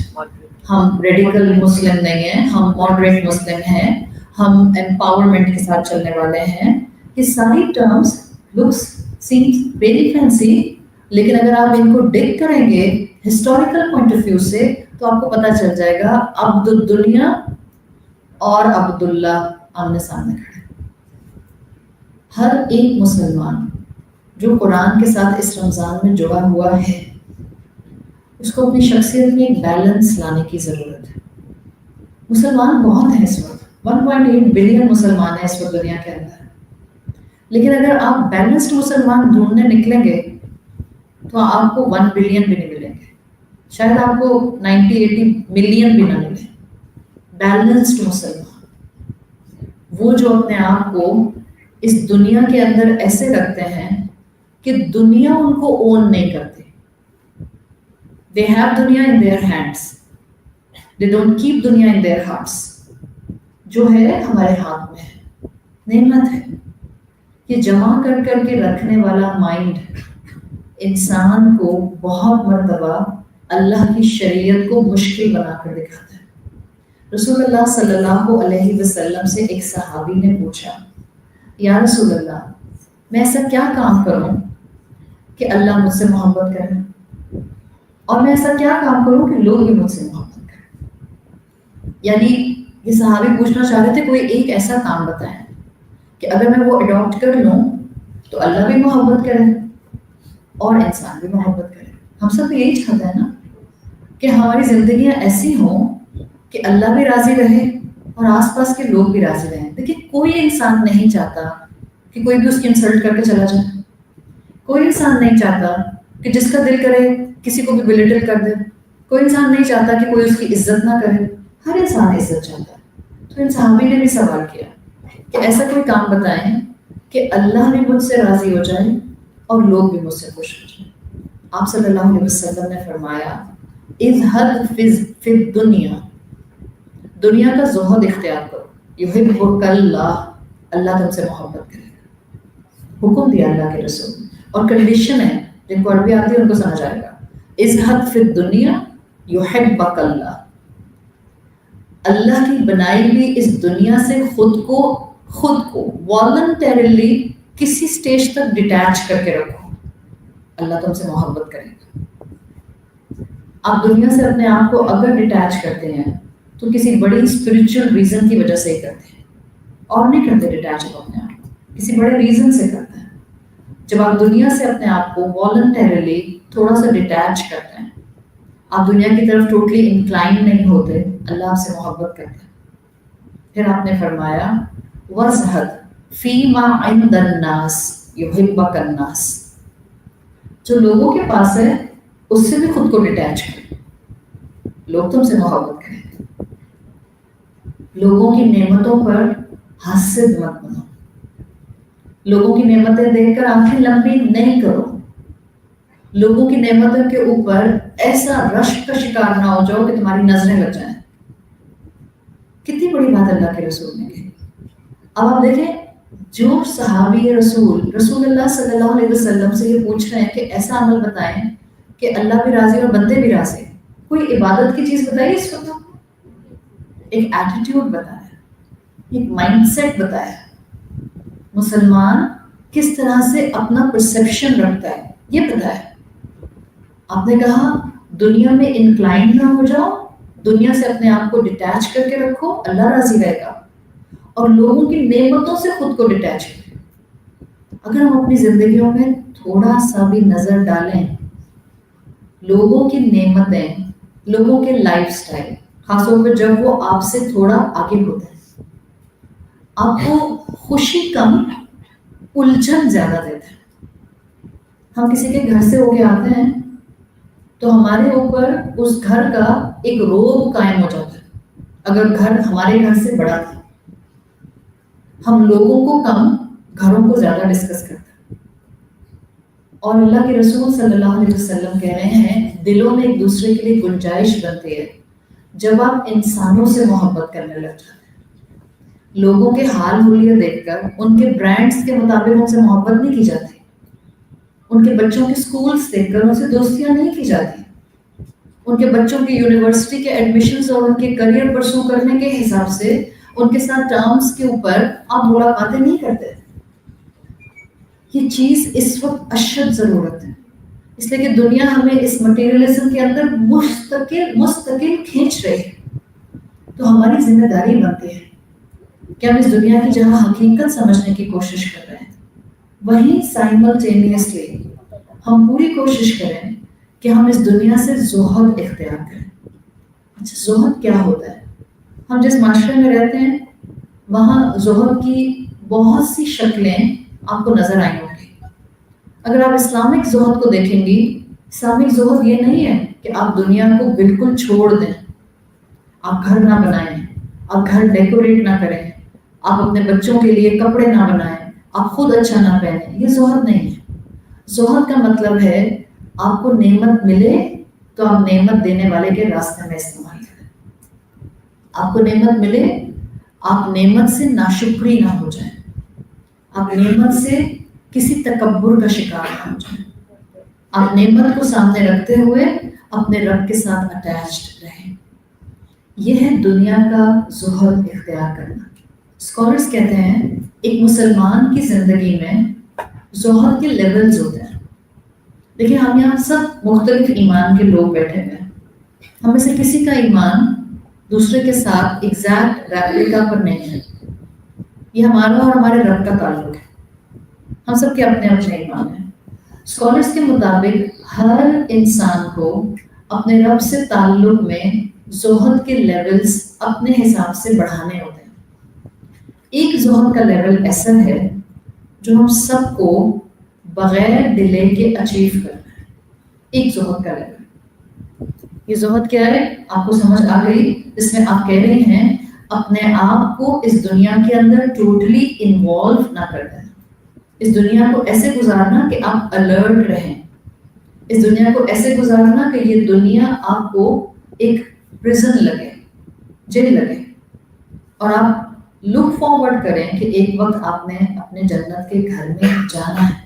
ہم ریڈیکل مسلم نہیں ہیں، ہم ماڈریٹ مسلم ہیں، ہم امپاورمنٹ کے ساتھ چلنے والے ہیں۔ یہ ساری terms looks seems very fancy, لیکن اگر آپ ان کو ڈگ کریں گے ہسٹوریکل پوائنٹ آف ویو سے تو آپ کو پتہ چل جائے گا عبد الدنیا اور عبداللہ آمنے سامنے کھڑے۔ ہر ایک مسلمان جو قرآن کے ساتھ اس رمضان میں جڑا ہوا ہے اس کو اپنی شخصیت میں ایک بیلنس لانے کی ضرورت ہے۔ مسلمان بہت ہیں اس وقت، 1.8 بلین مسلمان ہیں اس وقت دنیا کے اندر، لیکن اگر آپ بیلنسڈ مسلمان ڈھونڈنے نکلیں گے تو آپ کو 1 بلین بھی نہیں ملیں گے، شاید آپ کو 90-80 ملین بھی نہ ملیں۔ بیلنسڈ مسلمان وہ جو اپنے آپ کو اس دنیا کے اندر ایسے رکھتے ہیں کہ دنیا ان کو اون نہیں کرتی۔ They have دنیا in their hands. They don't keep دنیا in their hearts. جو ہے ہمارے ہاتھ میں ہے، نعمت ہے۔ یہ جمع کر کر کے رکھنے والا مائنڈ انسان کو بہت مرتبہ اللہ کی شریعت کو مشکل بنا کر دکھاتا ہے۔ رسول اللہ صلی اللہ علیہ وسلم سے ایک صحابی نے پوچھا، یا رسول اللہ میں ایسا کیا کام کروں کہ اللہ مجھ سے محبت کرے، اور میں ایسا کیا کام کروں کہ لوگ بھی مجھ سے محبت کریں؟ یعنی یہ صحابی پوچھنا چاہ رہے تھے کوئی ایک ایسا کام بتائیں کہ اگر میں وہ اڈاپٹ کر لوں تو اللہ بھی محبت کرے اور انسان بھی محبت کرے۔ ہم سب یہی چاہتے ہیں نا کہ ہماری زندگیاں ایسی ہوں کہ اللہ بھی راضی رہے اور آس پاس کے لوگ بھی راضی رہیں۔ دیکھیے کوئی انسان نہیں چاہتا کہ کوئی بھی اس کی انسلٹ کر کے چلا جائے، کوئی انسان نہیں چاہتا کہ جس کا دل کرے کسی کو بھی بلیٹل کر دے، کوئی انسان نہیں چاہتا کہ کوئی اس کی عزت نہ کرے، ہر انسان عزت چاہتا ہے۔ تو ان صحابی نے بھی سوال کیا کہ ایسا کوئی کام بتائیں کہ اللہ بھی مجھ سے راضی ہو جائے اور لوگ بھی مجھ سے خوش ہو جائیں۔ آپ صلی اللہ علیہ وسلم نے فرمایا اذہد فی الدنیا، دنیا کا زہد اختیار کرو، یحبک اللہ، اللہ تم سے محبت کرے گا۔ حکم دیا اللہ کے رسول، اور کنڈیشن ہے، جن کو عربی آتی ہے ان کو سمجھ آئے گا. ازہد فی الدنیا یحبک اللہ، اللہ کی بنائی ہوئی اس دنیا سے خود کو والنٹریلی کسی سٹیج تک ڈیٹیچ کر کے رکھو، اللہ تم سے محبت کرے گا. آپ دنیا سے اپنے آپ کو اگر ڈیٹیچ کرتے ہیں تو کسی بڑی اسپرچل ریزن کی وجہ سے ہی کرتے ہیں، اور نہیں کرتے ڈیٹیچ اپنے آپ کو، کسی بڑے ریزن سے کرتے ہیں. جب آپ دنیا سے اپنے آپ کو والنٹریلی تھوڑا سا ڈیٹیچ کرتے ہیں، آپ دنیا کی طرف ٹوٹلی انکلائن نہیں ہوتے، اللہ آپ سے محبت کرتے ہیں. پھر آپ نے فرمایا وَازْہَدْ فِي مَا عِنْدَ النَّاسِ يُحِبَّكَ النَّاسِ، جو لوگوں کے پاس ہے اس سے بھی خود کو ڈیٹیچ کریں، لوگ تم سے محبت کریں. لوگوں کی نعمتوں پر حاسد مت بنو، لوگوں کی نعمتیں دیکھ کر آنکھیں لمبی نہیں کرو، لوگوں کی نعمتوں کے اوپر ایسا رشک کا شکار نہ ہو جاؤ کہ تمہاری نظریں لگ جائیں. کتنی بڑی بات اللہ کے رسول نے کہی. اب آپ دیکھیں، جو صحابی رسول اللہ صلی اللہ علیہ وسلم سے یہ پوچھ رہے ہیں کہ ایسا عمل بتائیں کہ اللہ بھی راضی اور بندے بھی راضی، کوئی عبادت کی چیز بتائیے اس وقت. ایک ایٹیٹیوڈ بتایا، ایک مائنڈ سیٹ بتایا، مسلمان کس طرح سے اپنا پرسیپشن رکھتا ہے یہ بتایا. آپ نے کہا دنیا میں انکلائن نہ ہو جاؤ، دنیا سے اپنے آپ کو ڈیٹیچ کر کے رکھو، اللہ راضی رہے گا. اور لوگوں کی نعمتوں سے خود کو ڈیٹیچ کریں. اگر ہم اپنی زندگیوں میں تھوڑا سا بھی نظر ڈالیں، لوگوں کی نعمتیں، لوگوں کے لائف سٹائل، خاص طور پر جب وہ آپ سے تھوڑا آگے ہوتے ہیں، آپ کو خوشی کم الجھن زیادہ دیتے ہیں. ہم کسی کے گھر سے ہو کے آتے ہیں تو ہمارے اوپر اس گھر کا ایک روب قائم ہو جاتا ہے. اگر گھر ہمارے گھر سے بڑا تھا، ہم لوگوں کو کم گھروں کو زیادہ ڈسکس کرتے ہیں. اور اللہ کے رسول صلی اللہ علیہ وسلم کہہ رہے ہیں دلوں میں ایک دوسرے کے لیے گنجائش بنتی ہے جب آپ انسانوں سے محبت کرنے لگ جاتے ہیں. لوگوں کے حال حلیے دیکھ کر ان کے برانڈز کے مطابق ان سے محبت نہیں کی جاتی، ان کے بچوں کے سکولز دیکھ کر ان سے دوستیاں نہیں کی جاتی، ان کے بچوں کی یونیورسٹی کے ایڈمیشنز اور ان کے کریئر پرسو کرنے کے حساب سے ان کے ساتھ ٹرمز کے اوپر آپ ملاقاتیں نہیں کرتے. یہ چیز اس وقت اشد ضرورت ہے، اس لیے کہ دنیا ہمیں اس مٹیریلزم کے اندر مستقل کھینچ رہی ہے. تو ہماری ذمہ داری بنتی ہے کہ ہم اس دنیا کی جہاں حقیقت سمجھنے کی کوشش کر رہے ہیں، وہیں سائملٹینیسلی ہم پوری کوشش کریں کہ ہم اس دنیا سے زہد اختیار کریں. اچھا، زہد کیا ہوتا ہے؟ ہم جس معاشرے میں رہتے ہیں وہاں زہد کی بہت سی شکلیں آپ کو نظر آئی ہوں گی. اگر آپ اسلامک زہد کو دیکھیں گی، اسلامک زہد یہ نہیں ہے کہ آپ دنیا کو بالکل چھوڑ دیں، آپ گھر نہ بنائیں، آپ گھر ڈیکوریٹ نہ کریں، آپ اپنے بچوں کے لیے کپڑے نہ بنائیں، آپ خود اچھا نہ پہنیں. یہ زہد نہیں ہے. زہد کا مطلب ہے آپ کو نعمت ملے تو آپ نعمت دینے والے کے راستے میں استعمال کریں. آپ کو نعمت ملے، آپ نعمت سے ناشکری نہ ہو جائیں، آپ نعمت سے کسی تکبر کا شکار نہ ہو جائیں. آپ نعمت کو سامنے رکھتے ہوئے اپنے رب کے ساتھ اٹیچڈ رہیں. یہ ہے دنیا کا زہد اختیار کرنا. اسکالرس کہتے ہیں ایک مسلمان کی زندگی میں زہد کے لیولز ہوتے ہیں. دیکھیں، ہم یہاں سب مختلف ایمان کے لوگ بیٹھے ہوئے ہیں. ہم میں سے کسی کا ایمان دوسرے کے ساتھ ایگزیکٹ ریپلیکا پر نہیں ہے. یہ ہمارا اور ہمارے رب کا تعلق ہے. ہم سب کے اپنے اپنے ایمان ہیں. اسکالرس کے مطابق ہر انسان کو اپنے رب سے تعلق میں زہد کے لیولز اپنے حساب سے بڑھانے ہوتے ہیں. ایک زہد کا لیول ایسا ہے جو ہم سب کو بغیر ڈیلے کے اچیو کرنا ہے. ایک زہد کا لیول. یہ زہد کیا ہے آپ کو سمجھ آ گئی؟ اس میں آپ کہہ رہے ہیں اپنے آپ کو اس دنیا کے اندر ٹوٹلی انوالو نہ کر دینا. اس دنیا کو ایسے گزارنا کہ آپ الرٹ رہیں. اس دنیا کو ایسے گزارنا کہ یہ دنیا آپ کو ایک پرزن لگے، جیل لگے، اور آپ لک فارورڈ کریں کہ ایک وقت آپ نے اپنے جنت کے گھر میں جانا ہے.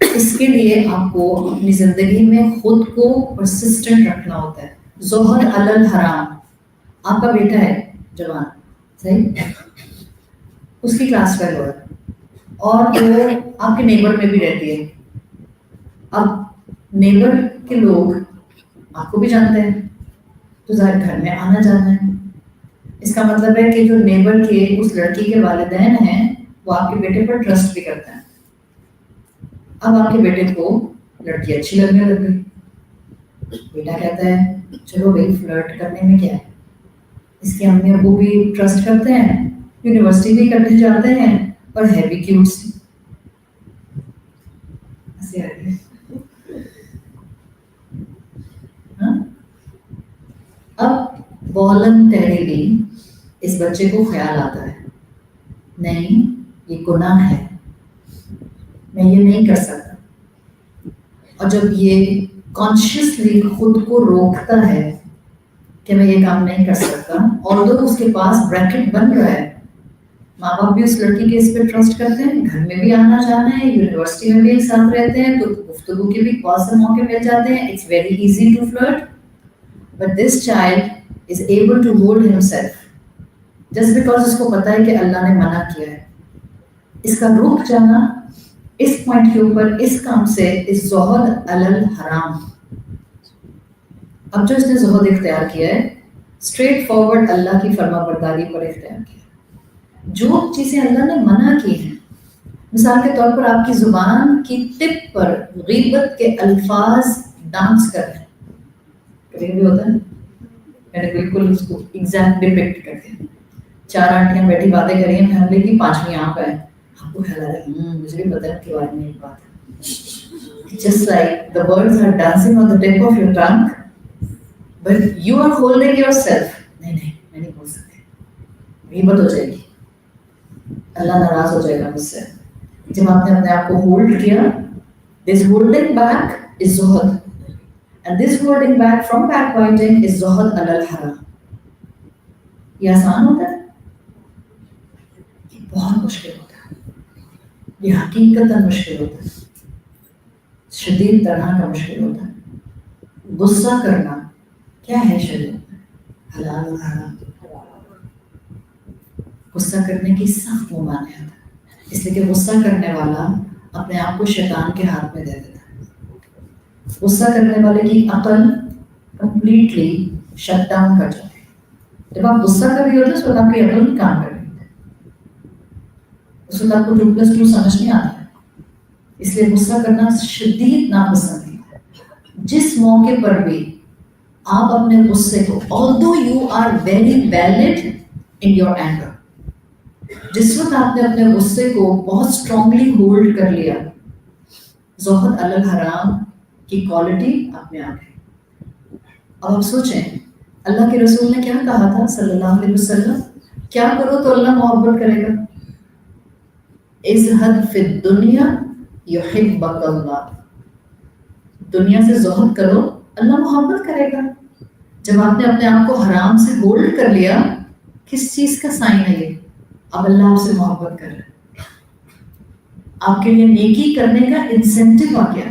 اس کے لیے آپ کو اپنی زندگی میں خود کو پرسسٹنٹ رکھنا ہوتا ہے. زہد علی الحرام. آپ کا بیٹا ہے جوان, صحیح, اس کی کلاس فیل ہو رہا ہے اور وہ آپ کے نیبر میں بھی رہتی ہے. اب نیبر کے لوگ آپ کو بھی جانتے ہیں تو ظاہر گھر میں آنا جانا ہے. اس کا مطلب ہے کہ جو نیبر کے اس لڑکی کے والدین ہیں وہ آپ کے بیٹے پر ٹرسٹ بھی کرتے ہیں. اب آپ کے بیٹے کو لڑکی اچھی لگنے لگ گئی. بیٹا کہتا ہے چلو بھائی فلرٹ کرنے میں کیا ہے, اس کی امی ابو بھی ٹرسٹ کرتے ہیں, یونیورسٹی بھی کرنے جاتے ہیں اور ہے بھی کیوٹ سی. ایسے آ گئے. ہاں؟ اب والنٹریلی اس بچے کو خیال آتا ہے نہیں یہ گناہ ہے, میں یہ نہیں کر سکتا. اور جب یہ کانشیسلی خود کو روکتا ہے کہ میں یہ کام نہیں کر سکتا, اور تو اس کے پاس بریکٹ بن رہا ہے, ماں باپ بھی اس لڑکی کے اس پہ ٹرسٹ کرتے ہیں, گھر میں بھی آنا جانا ہے, یونیورسٹی میں بھی ایک ساتھ رہتے ہیں تو گفتگو کے بھی بہت سے موقع مل جاتے ہیں. It's very easy to flirt. But this child is able to hold himself just because اس کو پتا ہے کہ اللہ نے منع کیا ہے. اس کا رک جانا اس پوائنٹ کے اوپر اس کام سے اس زہد علی الحرام. اب جو اس نے زہد اختیار کیا ہے اسٹریٹ فارورڈ اللہ کی فرما برداری پر اختیار کیا. جو چیزیں اللہ نے منع کی ہیں, مثال کے طور پر آپ کی زبان کی ٹپ پر غیبت کے الفاظ ڈانس کر رہے ہیں, کبھی بھی ہوتا ہے, میں نے بالکل اس کو ایگزیکٹ ڈپکٹ کر کے 4 آنٹیاں بیٹھی باتیں کر رہی ہیں فیملی کی, 5ویں آپ ہے, آپ کو خیال آ رہا ہے مجھے بھی پتا ہے کہ بارے میں ایک بات ہے. Just like the words are dancing on the tip of your tongue, but you are holding yourself. نہیں میں نہیں بول سکتی, غیبت ہو جائے گی, اللہ ناراض ہو جائے گا مجھ سے. جب آپ نے اپنے آپ کو ہولڈ کیا, this holding back is Zuhd, and this holding back from backbiting is زہد علی الحرام. یہ آسان ہوتا ہے, یہ بہت مشکل ہوتا ہے, یہ حقیقتاً مشکل ہوتا ہے, شدید طرح کا مشکل ہوتا ہے. غصہ کرنا کیا ہے شریعت میں؟ حلال و حرام. غصہ کرنے کی سخت ممانعت ہے, اس لیے کہ غصہ کرنے والا اپنے آپ کو شیطان کے ہاتھ میں دے دیتا ہے. غصہ کرنے والے کی عقل کمپلیٹلی شٹ ڈاؤن کر جاتی ہے. جب آپ غصہ کر رہی ہوتے ہیں اس وقت آپ کی عقل نہیں کام کر رہی ہوتی, اس وقت آپ کو 2+2 سمجھ نہیں آتا ہے. اس لیے غصہ کرنا شدید ناپسند ہے. جس موقع پر بھی آپ اپنے غصے کو, although you are very valid in your anger, جس وقت آپ نے اپنے غصے کو بہت اسٹرانگلی ہولڈ کر لیا, زہد علی الحرام کی کوالٹی آپ میں آ گئی. اب آپ سوچیں اللہ کے رسول نے کیا کہا تھا صلی اللہ علیہ وسلم, کیا کرو تو اللہ محبت کرے گا؟ ازہد فی الدنیا یحبک اللہ. دنیا سے زہد کرو اللہ محبت کرے گا. جب آپ نے اپنے آپ کو حرام سے ہولڈ کر لیا, کس چیز کا سائن ہے یہ؟ اب اللہ آپ سے محبت کر رہا ہے, آپ کے لیے نیکی کرنے کا انسینٹو آ گیا.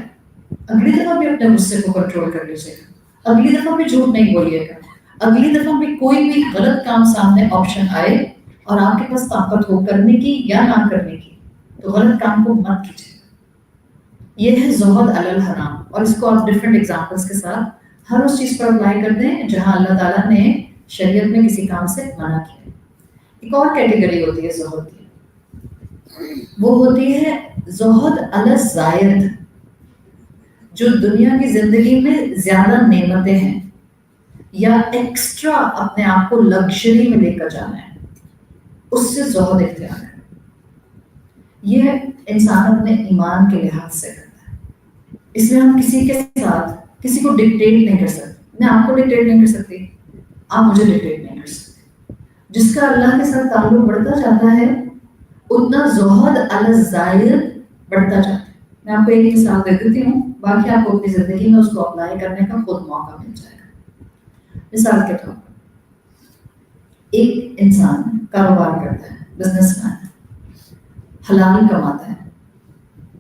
اگلی دفعہ بھی اپنے غصے کو کنٹرول کر لیجیے گا, اگلی دفعہ بھی جھوٹ نہیں بولیے گا, اگلی دفعہ بھی کوئی بھی غلط کام سامنے آپشن آئے اور آپ کے پاس طاقت ہو کرنے کی یا نہ کرنے کی, تو غلط کام کو مت کیجیے گا. یہ ہے زہد علی الحرام. اور اس کو آپ ڈفرینٹ ایگزامپلس کے ساتھ ہر اس چیز پر اپلائی کرتے ہیں جہاں اللہ تعالیٰ نے شریعت میں کسی کام سے منع کیا. ایک اور کیٹیگری ہوتی ہے زہد کی, وہ ہوتی ہے زہد علی الزائد. جو دنیا کی زندگی میں زیادہ نعمتیں ہیں یا ایکسٹرا اپنے آپ کو لگژری میں لے کر جانا ہے, اس سے زہد اختیار ہے. یہ انسان اپنے ایمان کے لحاظ سے کرتا ہے. اس میں ہم کسی کے ساتھ کسی کو ڈکٹیٹ نہیں کر سکتے. میں آپ کو ڈکٹیٹ نہیں کر سکتی, آپ مجھے ڈکٹیٹ نہیں کر سکتے. جس کا اللہ کے ساتھ تعلق بڑھتا جاتا ہے اتنا زہد علی الزائد بڑھتا جاتا ہے. میں آپ کو ایک مثال دے دیتی ہوں, باقی آپ کو اپنی زندگی میں اس کو اپلائی کرنے کا خود موقع مل جائے گا. مثال کے طور پر ایک انسان کاروبار کرتا ہے, بزنس مین ہے, حلال کماتا ہے,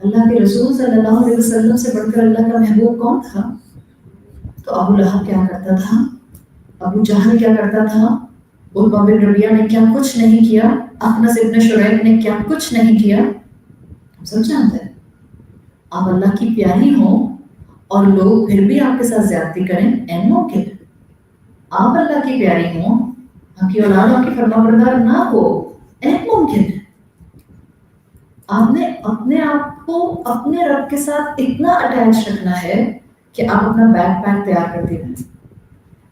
اللہ کے رسول صلی اللہ علیہ وسلم سے بڑھ کر اللہ کا محبوب کون تھا؟ تو ابو لہب کیا کرتا تھا، ابو جہل کیا کرتا تھا، عتبہ بن ربیعہ نے کیا کچھ نہیں کیا، اخنس ابن شریح نے کیا کچھ نہیں کیا. ہم سب جانتے ہیں. آپ اللہ کی پیاری ہوں اور لوگ پھر بھی آپ کے ساتھ زیادتی کریں، این ممکن ہے. آپ اللہ کی پیاری ہوں، آپ کی اولاد آپ کی فرما بردار نہ ہو، این ممکن ہے. آپ نے اپنے آپ کو اپنے رب کے ساتھ اتنا اٹیچ رکھنا ہے کہ آپ اپنا بیک پیک تیار کرتے رہیں.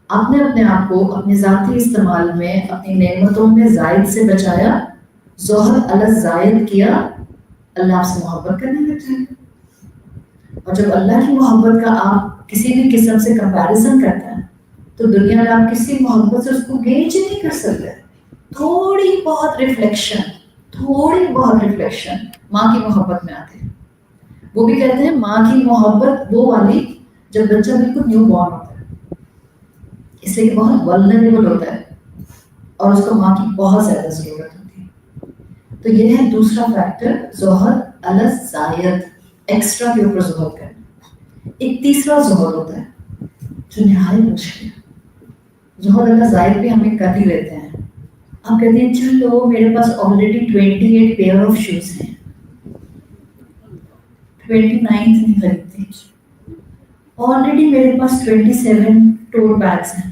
آپ نے اپنے آپ کو اپنے ذاتی استعمال میں اپنی نعمتوں میں زائد سے بچایا، زہد علی زائد کیا، اللہ آپ سے محبت کرنے لگ جائے گا. اور جب اللہ کی محبت کا آپ کسی بھی قسم سے کمپیریزن کرتے ہیں تو دنیا میں آپ کسی محبت سے اس کو گیج ہی نہیں کر سکتے. تھوڑی بہت ریفلیکشن ماں کی محبت میں آتے ہیں. وہ بھی کہتے ہیں ماں کی محبت وہ والی جب بچہ بالکل نیو بورن ہوتا ہے، اس سے بہت ولنریبل ہوتا ہے اور اس کو ماں کی بہت زیادہ ضرورت ہوتی ہے. تو یہ ہے دوسرا فیکٹر، زہد علی زائد، ایکسٹرا کے اوپر زہد کرنا. ایک تیسرا زہد ہوتا ہے جو نہایت مشکل ہے. زہد علی زائد بھی ہمیں کر ہی لیتے ہیں. آپ کہتے ہیں چلو میرے پاس آلریڈی 28 پیئر آف شوز ہیں، 29 نہیں خریدتی. آلریڈی میرے پاس 27 ٹوٹ بیگس ہیں،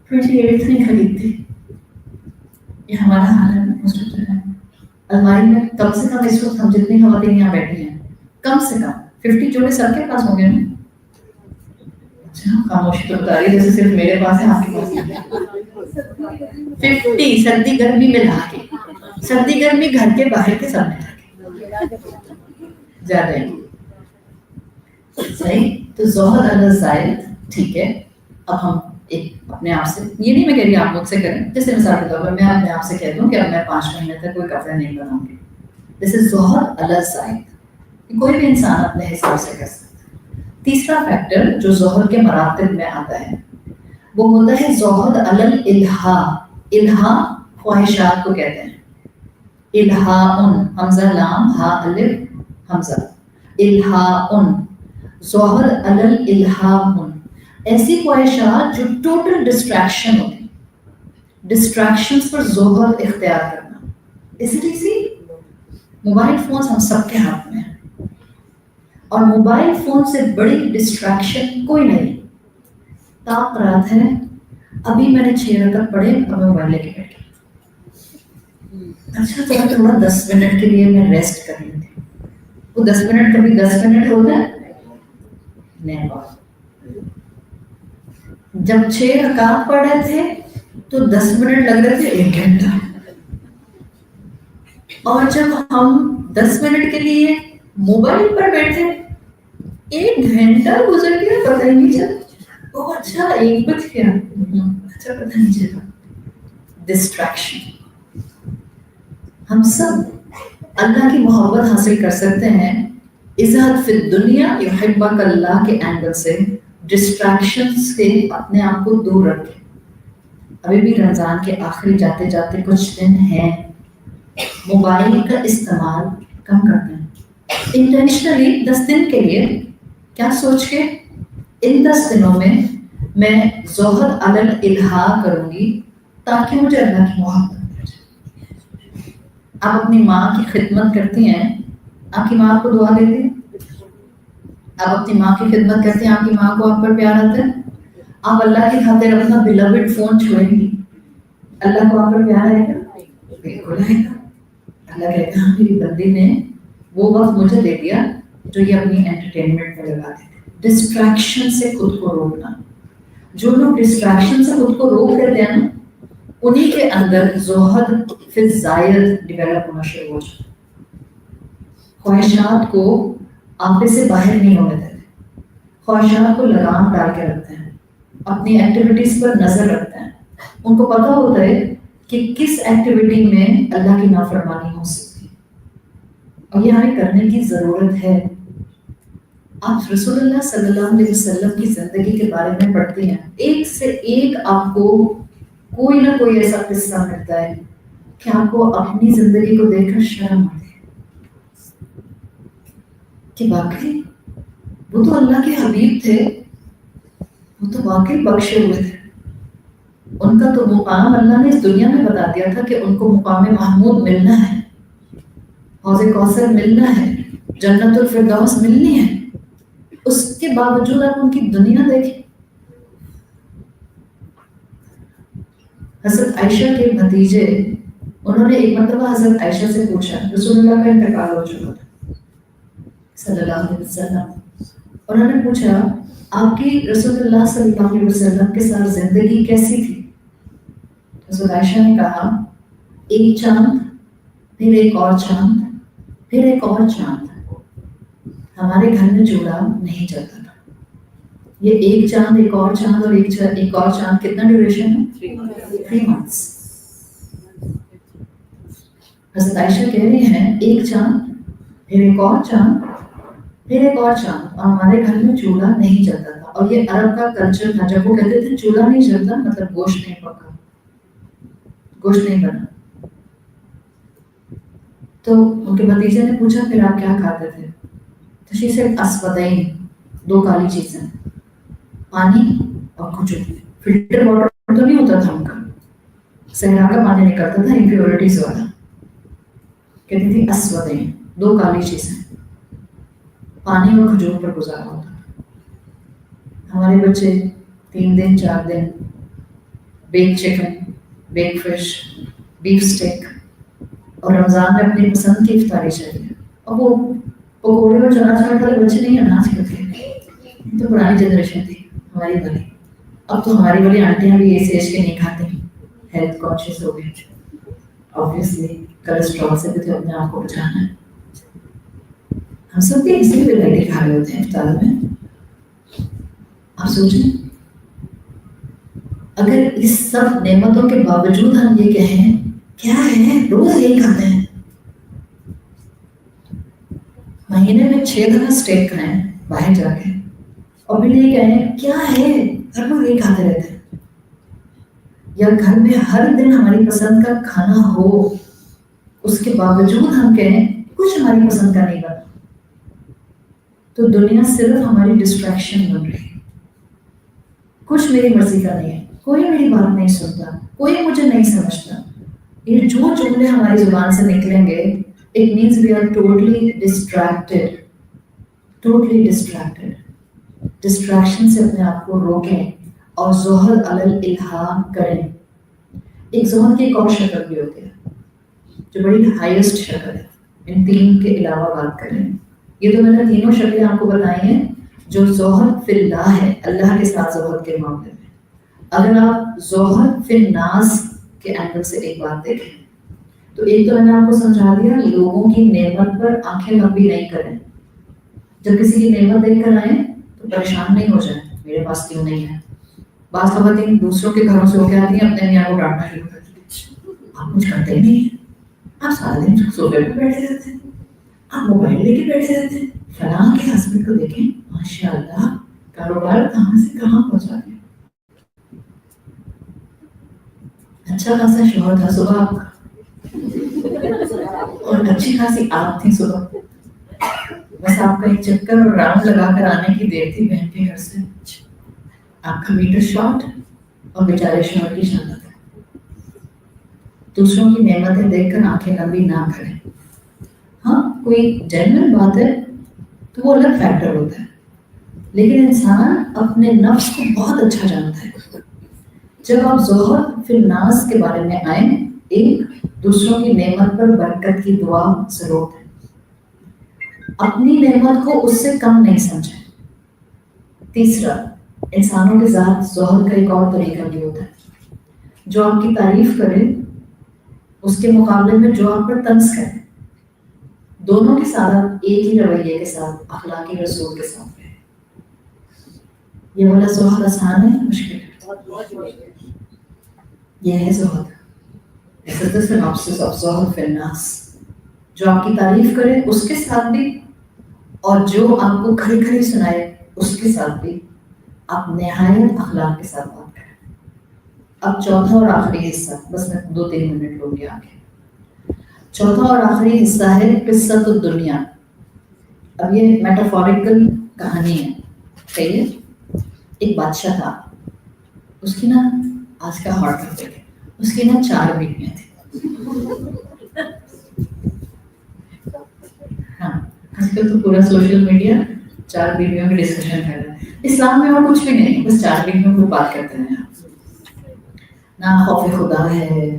28 نہیں خریدتی. یہ ہمارا حال ہے نا. الماری میں کم سے کم اس وقت ہم جتنی خواتین یہاں بیٹھی ہیں کم سے کم 50 جوڑے سب کے پاس ہوں گے نا. اچھا خاموشی تو بتا رہی ہے جیسے صرف میرے پاس ہے، آپ کے پاس نہیں. 50 سردی گرمی میں لا کے، سردی گرمی گھر کے باہر کے سامنے زیادہ ہی صحیح. تو زہد علی زائد ٹھیک ہے. اب ہم ایک اپنے آپ سے، یہ نہیں میں کہہ رہی آپ مجھ سے کریں، جیسے مثال کے طور پر میں اپنے آپ سے کہہ دوں کہ اب میں 5 مہینے تک کوئی کپڑے نہیں بناؤں گی. جیسے زہد علی زائد کوئی بھی انسان اپنے حساب سے کر سکتا ہے. تیسرا فیکٹر جو زہد کے مراتب میں آتا ہے وہ ہوتا ہے زہد علی الالہا. الہا خواہشات کو کہتے ہیں. الہاء، حمزہ لام ہا الف حمزہ، الہاء، زہد علی الالہا. ایسی خواہشات جو ٹوٹل ڈسٹریکشن ہوتی ہیں، ڈسٹریکشنز پر زہد اختیار کرنا. اس لیے موبائل فونز ہم سب کے ہاتھ میں ہیں اور موبائل فون سے بڑی ڈسٹریکشن کوئی نہیں. طاق رات ہے، ابھی میں نے 6 رکعت پڑھے اور میں موبائل لے کے بیٹھی. اچھا چلو تھوڑا 10 منٹ کے لیے میں ریسٹ کر لیتی ہوں. وہ 10 منٹ کبھی 10 منٹ ہوتا ہے نہیں. جب 6 رکعت پڑھ رہے تھے تو 10 منٹ لگ رہے تھے 1 گھنٹہ. اور جب ہم 10 منٹ کے لیے موبائل پر بیٹھے 1 گھنٹہ گزر گیا پتہ ہی نہیں چلا. اچھا 1 بج گیا، اچھا پتہ نہیں چلا. ڈسٹریکشن. ہم سب اللہ کی محبت حاصل کر سکتے ہیں ازہد فی الدنیا یحبک اللہ کے اینگل سے، ڈسٹریکشن سے اپنے آپ کو دور رکھیں. ابھی بھی رمضان کے آخری جاتے جاتے کچھ دن ہیں، موبائل کا استعمال کم کرتے ہیں. انٹینشنلی 10 دن کے لیے کیا سوچ کے ان 10 دنوں میں میں زہد علی الالہا کروں گی تاکہ مجھے اللہ کی محبت. آپ اپنی ماں کی خدمت کرتی ہیں، آپ کی ماں کو دعا دیتے ہیں. آپ اپنی ماں کی خدمت کرتے ہیں، آپ کی ماں کو آپ پر پیار آتا ہے. آپ اللہ کی خاطر اپنا بیلوڈ فون چھوڑیں گی، اللہ کو آپ پر پیار آئے گا؟ بالکل آئے گا. اللہ کہتا ہے میری بندی نے وہ وقت مجھے دے دیا جو یہ اپنی انٹرٹینمنٹ میں لگا دیتے. ڈسٹریکشن سے خود کو روکنا. جو لوگ ڈسٹریکشن سے خود کو روک دیتے ہیں نا انہی کے اندر زہد فی الزائد ڈیولپ ہونا شروع ہو جاتا. خواہشات کو آپے سے باہر نہیں ہونے دیتے، خواہشات کو لگام ڈال کے رکھتے ہیں، اپنی ایکٹیویٹیز پر نظر رکھتے ہیں. ان کو پتہ ہوتا ہے کہ کس ایکٹیویٹی میں اللہ کی نافرمانی ہو سکتی ہے اور یہ ہمیں کرنے کی ضرورت ہے. آپ رسول اللہ صلی اللہ علیہ وسلم کی زندگی کے بارے میں پڑھتے ہیں، ایک سے ایک آپ کو کوئی نہ کوئی ایسا قصہ ملتا ہے کہ آپ کو اپنی زندگی کو دیکھ کر شرم آتی ہے. کہ واقعی وہ تو اللہ کے حبیب تھے, وہ تو واقعی بخشے ہوئے تھے, ان کا تو مقام اللہ نے اس دنیا میں بتا دیا تھا کہ ان کو مقام محمود ملنا ہے, حوض کوثر ملنا ہے, جنت الفردوس ملنی ہے. اس کے باوجود آپ ان کی دنیا دیکھیں. حضرت عائشہ کے بھتیجے, انہوں نے ایک مرتبہ حضرت عائشہ سے پوچھا, رسول اللہ کا انتقال ہو چکا تھا صلی اللہ علیہ وسلم, انہوں نے پوچھا آپ کی رسول اللہ صلی اللہ علیہ وسلم کے ساتھ زندگی کیسی تھی؟ حضرت عائشہ نے کہا ایک چاند, پھر ایک اور چاند, پھر ایک اور چاند, ہمارے گھر میں چولہا نہیں جلتا تھا. یہ ایک چاند, ایک اور چاند اور ایک اور چاند کتنا ڈیوریشن ہے؟ 3 months. حضرت عائشہ کہہ رہی ہیں ایک چاند, پھر ایک اور چاند, پھر ایک اور چاند, اور ہمارے گھر میں چولہا نہیں جلتا تھا. اور یہ عرب کا کلچر تھا, جب وہ کہتے تھے چولہا نہیں جلتا مطلب گوشت نہیں پکا, گوشت نہیں بنا. تو ان کے بھتیجے نے پوچھا پھر آپ کیا کھاتے تھے؟ تو شی سیڈ اسودین, 2 کالی چیزیں, پانی اور کھجور. فلٹر واٹر تو نہیں ہوتا تھا ان کا, صحرا کا پانی نکلتا تھا امپیورٹیز والا. کہتی تھی اسودین, 2 کالی چیزیں, پانی اور کھجور پر گزارا ہوتا. ہمارے بچے 3 دن 4 دن bake chicken, bake fish, beef steak, اور رمضان میں اپنی پسند کی افطاری چاہیے. اور وہ پکوڑے اور چنا چاٹ والے بچے نہیں اناج کے تھے, تو پرانی جنریشن تھی ہماری والی. اب تو ہماری والی آنٹیاں بھی اس ایج کے نہیں کھاتی, ہیلتھ کانشیس ہو گئی. آبویسلی کولیسٹرول سے بھی تو اپنے آپ کو بچانا ہے. ہم سب بھی اسی ویرائٹی کھا رہے ہوتے ہیں افطار میں. آپ سوچیں اگر اس سب نعمتوں کے باوجود ہم یہ کہیں کیا ہے روز یہی کھاتے ہیں, مہینے میں 6 دفعہ اسٹیک کھائیں باہر جا کے, اور پھر یہ کہیں کیا ہے گھر میں یہی کھاتے رہتے ہیں, یا گھر میں ہر دن ہماری پسند کا کھانا ہو, اس کے باوجود ہم کہیں کچھ ہماری پسند کا نہیں بنا, تو دنیا صرف ہماری ڈسٹریکشن بن رہی ہے. کچھ میری مرضی کا نہیں ہے, کوئی میری بات نہیں سنتا, کوئی مجھے نہیں سمجھتا. یہ جو جملے ہماری زبان سے نکلیں گے, it means we are totally distracted. Totally distracted. Distraction سے اپنے آپ کو روکیں اور زہد علی الالہام کریں. ایک زہد کی ایک اور شکل بھی ہوتی ہے جو بڑی ہائیسٹ شکل ہے. ان 3 کے علاوہ بات کریں, یہ تو میں نے تینوں شکلیں آپ کو بتائی ہیں جو زہد فی اللہ ہے, اللہ کے ساتھ زہد کے معاملے میں. اگر آپ زہد فی الناس کے اینگل سے ایک بات دیکھیں تو ایک تو میں نے آپ کو سمجھا دیا, لوگوں کی نعمت پر آنکھیں لمبی نہیں کریں. جب کسی کی نعمت دیکھ کر آئیں تو پریشان نہیں ہو جائیں میرے پاس کیوں نہیں ہے. بعض خواتین دوسروں کے گھروں سے ہو کے آتی ہیں, اپنے میاں کو ڈانٹنا شروع کر دیتی ہیں, آپ کچھ کرتے ہی نہیں ہیں, آپ سارا دن صوفے پہ بیٹھے رہتے ہیں, آپ موبائل لے کے بیٹھے رہتے ہیں. فلاں کے ہسبینڈ کو دیکھیں ماشاء اللہ کاروبار کہاں سے کہاں پہنچا گیا, اچھا خاصا شوہر تھا صبح آپ کا, اور اچھی خاصی آپ تھی صبح, بس آپ کا ایک چکر اور راؤنڈ لگا کر آنے کی دیر تھی بہن کے گھر سے. آپ کا میٹر شارٹ اور بیچارے شوہر کی شامت ہے. دوسروں کی نعمتیں دیکھ کر آنکھیں لمبی نہ کریں. ہاں کوئی جنرل بات ہے تو وہ الگ فیکٹر ہوتا ہے, لیکن انسان اپنے نفس کو بہت اچھا جانتا ہے. جب آپ زہد فی الناس کے بارے میں آئیں, ایک دوسروں کی نعمت پر برکت کی دعا ضرور ہے. اپنی نعمت کو اس سے کم نہیں سمجھیں. تیسرا, انسانوں کے ذات زہد کا ایک اور طریقہ بھی ہوتا ہے, جو آپ کی تعریف کرے اس کے مقابلے میں جو آپ پر طنز کرے, دونوں کے ساتھ ایک ہی رویے کے ساتھ اخلاقی رسول کے ساتھ رہے. یہ والا زہد آسان ہے مشکل ہے؟ یہ ہے زہد. synopsis of زہد فی الناس, جو آپ کی تعریف کرے اس کے ساتھ بھی, اور جو آپ کو کھڑی کھڑی سنائے اس کے ساتھ بھی آپ نہایت اخلاق کے ساتھ بات کریں. اب چوتھا اور آخری حصہ, بس میں 2-3 منٹ لوں گی آگے. چوتھا اور آخری حصہ ہے قصۃ الدنیا. اب یہ میٹافوریکل کہانی ہے، صحیح ہے. ایک بادشاہ تھا، اس کی نا آج کا ہاٹ ٹاپک ہے، اس کی نا 4 بیٹیاں تھیں. ہاں آج کل تو پورا سوشل میڈیا 4 بیٹیوں کی ڈسکشن کر رہا ہے. اسلام میں اور کچھ بھی نہیں، بس 4 بیٹیوں کو بات کرتے ہیں. نہ خوف خدا ہے،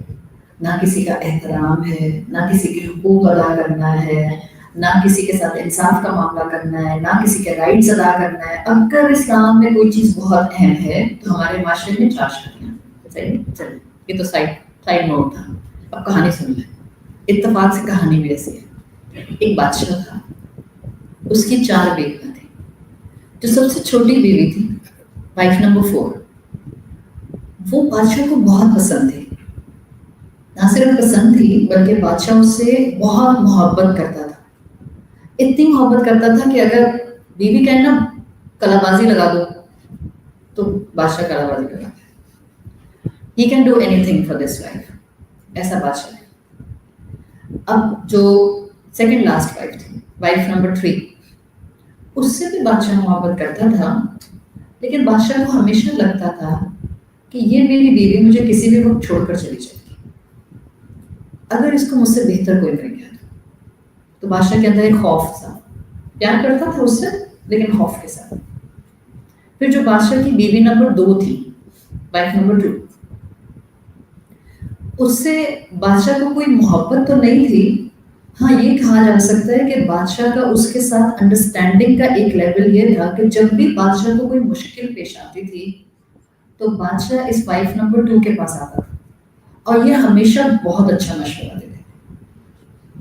نہ کسی کا احترام ہے، نہ کسی کے حقوق ادا کرنا ہے، نہ کسی کے ساتھ انصاف کا معاملہ کرنا ہے، نہ کسی کے رائٹس ادا کرنا ہے. اگر اسلام میں کوئی چیز بہت اہم ہے تو ہمارے معاشرے میں 4 شادیاں. صحیح، چلیں یہ تو سائڈ نوٹ تھا. اب کہانی سن لیں. اتفاق سے کہانی بھی ایسی ہے. ایک بادشاہ تھا، اس کی 4 بیٹیاں تھیں. جو سب سے چھوٹی بیوی تھی، وائف نمبر 4، وہ بادشاہ کو بہت پسند تھی. نہ صرف پسند تھی بلکہ بادشاہ اس سے بہت محبت کرتا تھا. اتنی محبت کرتا تھا کہ اگر بیوی کہے نا کلا بازی لگا دو تو بادشاہ کلا بازی لگا دے. He can do anything for this wife. ایسا بادشاہ ہے. اب جو سیکنڈ لاسٹ وائف تھی، وائف نمبر 3، اس سے بھی بادشاہ محبت کرتا تھا، لیکن بادشاہ کو ہمیشہ لگتا تھا کہ یہ میری بیوی مجھے کسی بھی وقت چھوڑ کر چلی جائے گی اگر اس کو مجھ سے بہتر کوئی مل گیا. تو بادشاہ کے اندر ایک خوف تھا. پیار کرتا تھا اس سے لیکن خوف کے ساتھ. پھر جو بادشاہ کی بیوی نمبر 2 تھی، وائف نمبر 2، اس سے بادشاہ کو کوئی محبت تو نہیں تھی. ہاں یہ کہا جا سکتا ہے کہ بادشاہ کا اس کے ساتھ انڈرسٹینڈنگ کا ایک لیول یہ تھا کہ جب بھی بادشاہ کو کوئی مشکل پیش آتی تھی تو بادشاہ اس وائف نمبر 2 کے پاس آتا تھا اور یہ ہمیشہ بہت اچھا مشورہ دیتی تھی.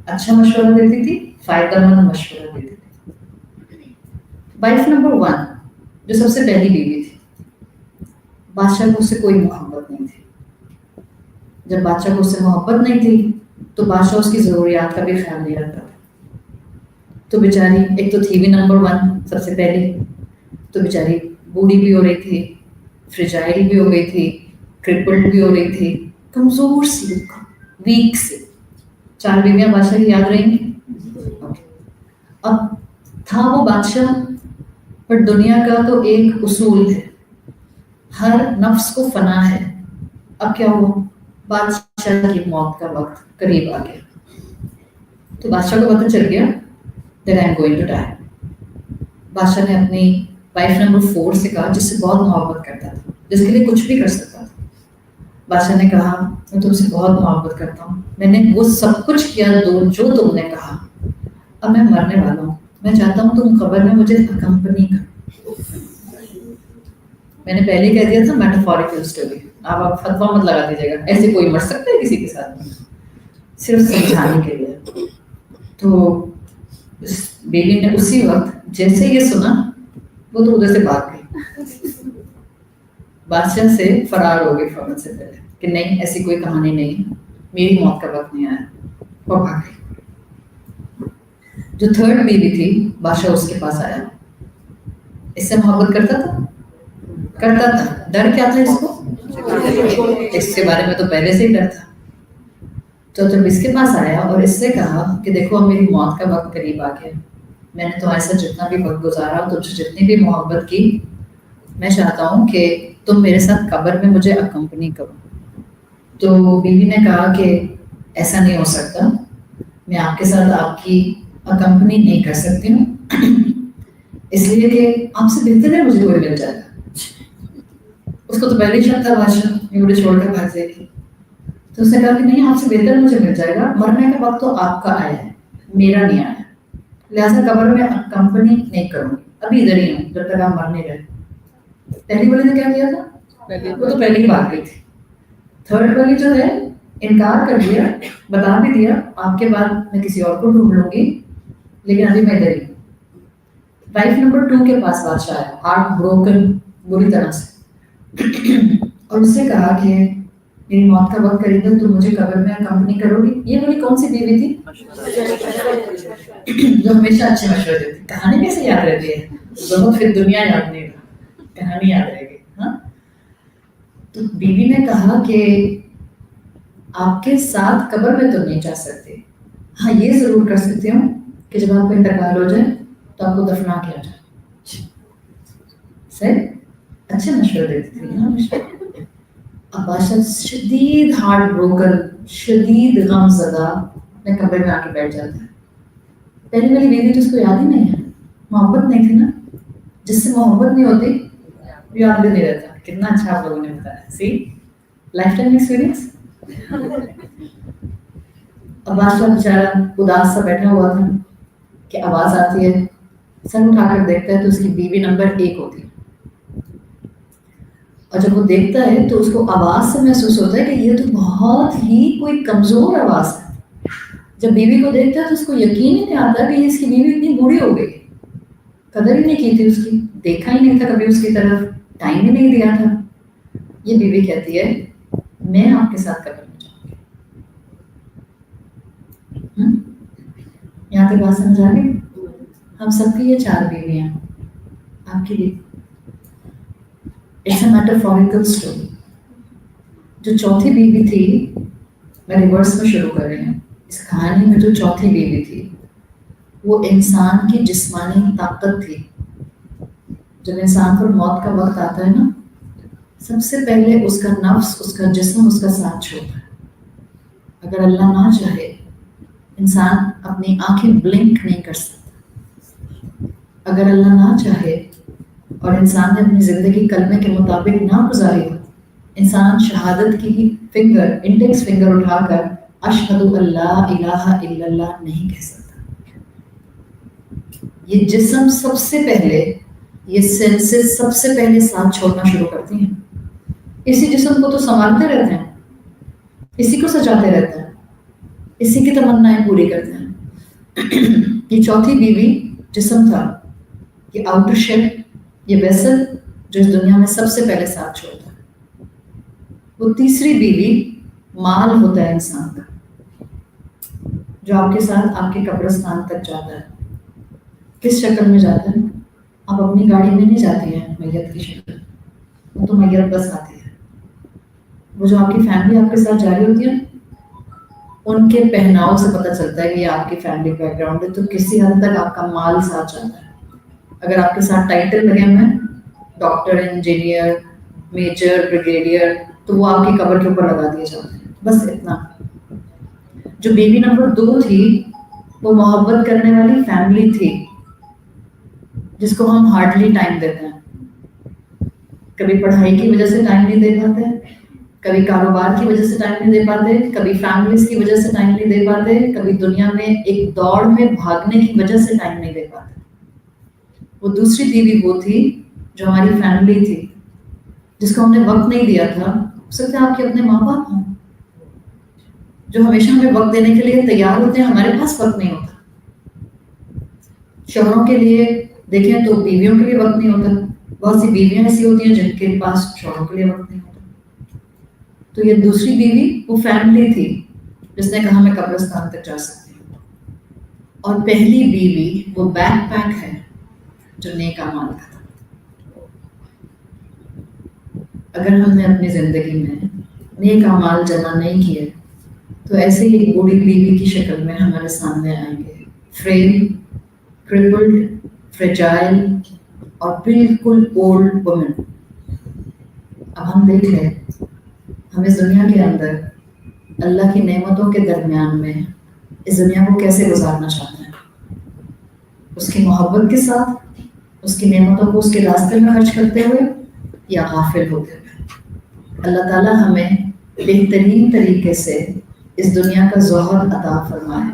اچھا مشورہ دیتی تھی، فائدہ مند مشورہ دیتی تھی. وائف نمبر 1 جو سب سے پہلی بیوی تھی، بادشاہ کو اس سے کوئی محبت نہیں تھی. جب بادشاہ کو اس سے محبت نہیں تھی تو بادشاہ اس کی ضروریات کا بھی خیال نہیں رکھتا تھا. تو بیچاری ایک تو تھی بھی نمبر 1 سب سے پہلے، تو بیچاری بوڑھی بھی ہو رہی تھی، فریجائل بھی ہو گئی تھی، کرپلڈ بھی ہو رہی تھی، کمزور سی، ویک سی. 4 بیویاں بادشاہ کی یاد رہیں گی. اب تھا وہ بادشاہ، پر دنیا کا تو ایک اصول ہے، ہر نفس کو فنا ہے. اب کیا ہوا، بادشاہ کی موت کا وقت قریب آ گیا. تو بادشاہ کو پتہ چل گیا that I am going to die. بادشاہ نے اپنی وائف نمبر 4 سے کہا، جس سے بہت محبت کرتا تھا، جس کے لیے کچھ بھی کر سکتا تھا. بادشاہ نے کہا میں تم سے بہت محبت کرتا ہوں، میں نے وہ سب کچھ کیا جو تم نے کہا، اب میں مرنے والا ہوں، میں چاہتا ہوں تم قبر میں مجھے اکمپنی کرو. میں نے پہلے کہہ دیا تھا میٹافوریکل اسٹوری، آپ فتوا مت لگا دیجیے گا، ایسے کوئی مر سکتا ہے کسی کے ساتھ، صرف سمجھانے کے لیے. تو اس بیوی نے اسی وقت جیسے یہ سنا وہ تو ادھر سے بھاگ گئی، بادشاہ سے فرار ہو گئی فوراً سے پہلے کہ نہیں ایسی کوئی کہانی نہیں ہے، میری موت کا وقت نہیں آیا، وہ بھاگ گئی. جو 3rd بیوی تھی، بادشاہ اس کے پاس آیا. اس سے محبت کرتا تھا. ڈر کیا تھا اس کو، اس کے بارے میں تو پہلے سے ہی ڈر تھا. تو جب اس کے پاس آیا اور اس سے کہا کہ دیکھو اب میری موت کا وقت قریب آ گیا، میں نے تمہارے ساتھ جتنا بھی وقت گزارا، تم سے جتنی بھی محبت کی، میں چاہتا ہوں کہ تم میرے ساتھ قبر میں مجھے اکمپنی کرو. تو بیوی نے کہا کہ ایسا نہیں ہو سکتا، میں آپ کے ساتھ آپ کی اکمپنی نہیں کر سکتی ہوں، اس لیے کہ آپ سے بہتر ہے مجھے کوئی مل جائے گا. اس کو تو پہلے ہی شک تھا بادشاہ یہ مجھے چھوڑ کر بھاگ جائے گی. تو اس نے کہا کہ نہیں، آپ سے بہتر مجھے مل جائے گا، مرنے کا وقت تو آپ کا آیا ہے، میرا نہیں آیا، لہٰذا قبر میں کمپنی نہیں کروں گی، ابھی ادھر ہی ہوں جب تک آپ مر نہیں رہے. پہلی والی نے کیا کیا تھا، وہ تو پہلے ہی بھاگ گئی تھی. 3rd والی جو ہے انکار کر دیا، بتا بھی دیا آپ کے بعد میں کسی اور کو ڈھونڈ لوں گی، لیکن ابھی میں ادھر ہی ہوں. وائف نمبر 2 کے پاس بادشاہ ہے، ہارٹ بروکن بری طرح سے، اور اس سے کہا کہ میری موت کا وقت قریب ہے، تو مجھے قبر میں کمپنی کرو گی. یہ والی کون سی بیوی تھی جو ہمیشہ اچھے مشورے دیتی. کہانی کیسے یاد رہتی ہے، بہت پھر دنیا یاد نہیں رہا، کہانی یاد رہے گی. ہاں تو بیوی نے کہا کہ آپ کے ساتھ قبر میں تو نہیں جا سکتے، ہاں یہ ضرور کر سکتے ہوں کہ جب آپ کا انتقال ہو جائے تو آپ کو دفنا کیا جائے. صحیح اچھے مشورے دیتی تھی نا ہمیشہ. اب بادشاہ شدید ہارٹ بروکن، شدید غم زدہ اپنے کمرے میں آ کے بیٹھ جاتا ہے. پہلی والی بیوی تو اس کو یاد ہی نہیں ہے، محبت نہیں تھی نا. جس سے محبت نہیں ہوتی یاد بھی نہیں رہتا. کتنا اچھا آپ لوگوں نے بتایا. سی لائف ٹائم ایکسپیرینس. اب بادشاہ بیچارہ اداس سا بیٹھا ہوا تھا کہ آواز آتی ہے. سر اٹھا کر دیکھتا ہے تو اس کی بیوی نمبر 1 ہوتی ہے. اور جب وہ دیکھتا ہے تو اس کو آواز سے محسوس ہوتا ہے کہ یہ تو بہت ہی کوئی کمزور آواز ہے. جب بیوی کو دیکھتا ہے تو اس کو یقین ہی نہیں آتا کہ اس کی بیوی اتنی بوڑھی ہو گئی. قدر ہی نہیں کی تھی اس کی، دیکھا ہی نہیں تھا کبھی اس کی طرف، ٹائم ہی نہیں دیا تھا. یہ بیوی کہتی ہے میں آپ کے ساتھ قبر میں جاؤں گی. یہاں تک بات سمجھ آ گئی؟ ہم سب کی یہ 4 بیویاں آپ کے لیے. It's a metaphorical story. جو چوتھی بیوی تھی، میں ریورس میں شروع کر رہی ہوں. اس کہانی میں جو چوتھی بیوی تھی وہ انسان کی جسمانی طاقت تھی. جب انسان پر موت کا وقت آتا ہے نا، سب سے پہلے اس کا نفس، اس کا جسم اس کا ساتھ چھوڑتا ہے. اگر اللہ نہ چاہے انسان اپنی آنکھیں بلنک نہیں کر سکتا. اگر اللہ نہ چاہے اور انسان نے اپنی زندگی کلمے کے مطابق نہ گزاری، انسان شہادت کی فنگر، انڈیکس فنگر اٹھا کر اشہد ان لا الہ الا اللہ نہیں کہہ سکتا. یہ جسم سب سے پہلے، یہ سینسز سب سے پہلے ساتھ چھوڑنا شروع کرتی ہیں. اسی جسم کو تو سنوارتے رہتے ہیں، اسی کو سجاتے رہتے ہیں، اسی کی تمنائیں پوری کرتے ہیں. یہ چوتھی بیوی جسم تھا، یہ آؤٹر شیل، یہ ویسل جو اس دنیا میں سب سے پہلے ساتھ چھوڑتا ہے. وہ تیسری بیوی مال ہوتا ہے انسان کا، جو آپ کے ساتھ آپ کے قبرستان تک جاتا ہے. کس شکل میں جاتا ہے؟ آپ اپنی گاڑی میں نہیں جاتی ہیں میت کی شکل، وہ تو میت بس آتی ہے. وہ جو آپ کی فیملی آپ کے ساتھ جاری ہوتی ہے، ان کے پہناؤ سے پتہ چلتا ہے کہ یہ آپ کی فیملی بیک گراؤنڈ ہے. تو کسی حد تک آپ کا مال ساتھ جاتا ہے. اگر آپ کے ساتھ ٹائٹل لگے ہوئے ہیں، ڈاکٹر، انجینئر، میجر، بریگیڈیئر، تو وہ آپ کی قبر کے اوپر لگا دیے جاتے ہیں. بس اتنا. جو بیوی نمبر 2 تھی وہ محبت کرنے والی فیملی تھی، جس کو ہم ہارڈلی ٹائم دیتے ہیں. کبھی پڑھائی کی وجہ سے ٹائم نہیں دے پاتے، کبھی کاروبار کی وجہ سے ٹائم نہیں دے پاتے، کبھی فیملیز کی وجہ سے ٹائم نہیں دے پاتے، کبھی دنیا میں ایک دوڑ میں بھاگنے کی وجہ سے ٹائم نہیں دے پاتے. وہ دوسری بیوی وہ تھی جو ہماری فیملی تھی، جس کو ہم نے وقت نہیں دیا تھا. ہو سکتا ہے آپ کے اپنے ماں باپ ہوں جو ہمیشہ ہمیں وقت دینے کے لیے تیار ہوتے ہیں، ہمارے پاس وقت نہیں ہوتا. شوہروں کے لیے دیکھیں تو بیویوں کے لیے وقت نہیں ہوتا. بہت سی بیویاں ایسی ہوتی ہیں جن کے پاس شوہروں کے لیے وقت نہیں ہوتا. تو یہ دوسری بیوی وہ فیملی تھی جس نے کہا میں قبرستان تک جا سکتی ہوں. اور پہلی بیوی وہ بیک پیک ہے جو نیک اعمال کا تھا. اگر ہم نے اپنی زندگی میں نیک اعمال جمع نہیں کیے تو ایسے ہی ایک بوڑھی بیوی کی شکل میں ہمارے سامنے آئیں گے، فریم، کرپلڈ، فریجائل اور بالکل اولڈ وومن. اب ہم دیکھ لیں ہم اس دنیا کے اندر اللہ کی نعمتوں کے درمیان میں اس دنیا کو کیسے گزارنا چاہتے ہیں، اس کی محبت کے ساتھ، اس کی نعمتوں کو اس کے راستے میں خرچ کرتے ہوئے یا غافل ہوتے ہوئے. اللہ تعالیٰ ہمیں بہترین طریقے سے اس دنیا کا زہد عطا فرمائے.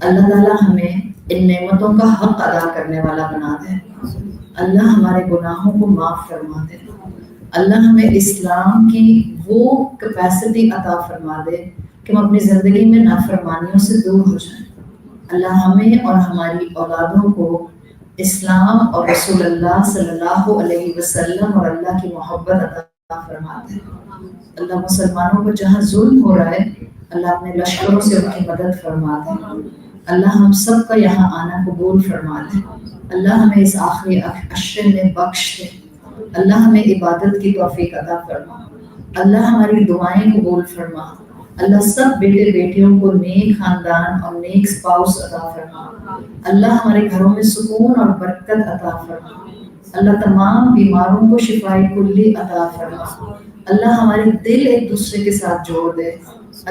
اللہ تعالیٰ ہمیں ان نعمتوں کا حق ادا کرنے والا بنا دے. اللہ ہمارے گناہوں کو معاف فرما دے. اللہ ہمیں اسلام کی وہ کیپیسٹی عطا فرما دے کہ ہم اپنی زندگی میں نافرمانیوں سے دور ہو جائیں. اللہ ہمیں اور ہماری اولادوں کو اسلام اور رسول اللہ صلی اللہ علیہ وسلم اور اللہ کی محبت عطا فرما دے. اللہ مسلمانوں پر جہاں ظلم ہو رہا ہے اللہ اپنے لشکروں سے ان کی مدد فرما دے. اللہ ہم سب کا یہاں آنا قبول فرما دے. اللہ ہمیں اس آخری عشرے میں بخش دے. اللہ ہمیں عبادت کی توفیق عطا فرما. اللہ ہماری دعائیں قبول فرما. اللہ سب بیٹے بیٹیوں کو نیک خاندان اور نیک اسپاؤس عطا فرما. اللہ ہمارے گھروں میں سکون اور برکت عطا فرما. اللہ تمام بیماروں کو شفائے کلی عطا فرما. اللہ ہمارے دل ایک دوسرے کے ساتھ جوڑ دے.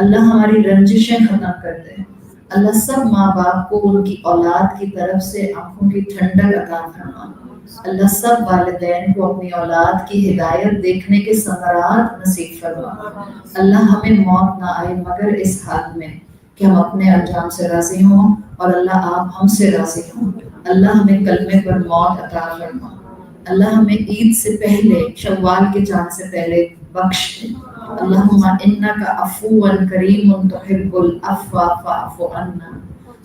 اللہ ہماری رنجشیں ختم کر دے. اللہ سب ماں باپ کو ان کی اولاد کی طرف سے آنکھوں کی ٹھنڈک عطا فرما. اللہ سب والدین کو اپنی اولاد کی ہدایت دیکھنے کے ثمرات نصیب فرما. اللہ ہمیں موت نہ آئے مگر اس حال میں کہ ہم اپنے انجام سے راضی ہوں اور اللہ آپ ہم سے راضی ہوں. اللہ ہمیں کلمے پر موت عطا فرما. اللہ ہمیں عید سے پہلے شوال کے چاند سے پہلے بخش دے. اللہم انک عفو کریم تحب العفو فاعف عنا.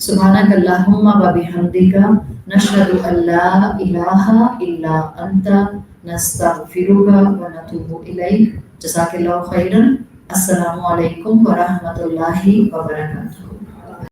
سبحانک اللہم و بحمدک نشہد ان لا الہ الا انت نستغفرک و نتوب الیک. جزاک اللہ خیرا. السلام علیکم ورحمۃ اللہ وبرکاتہ.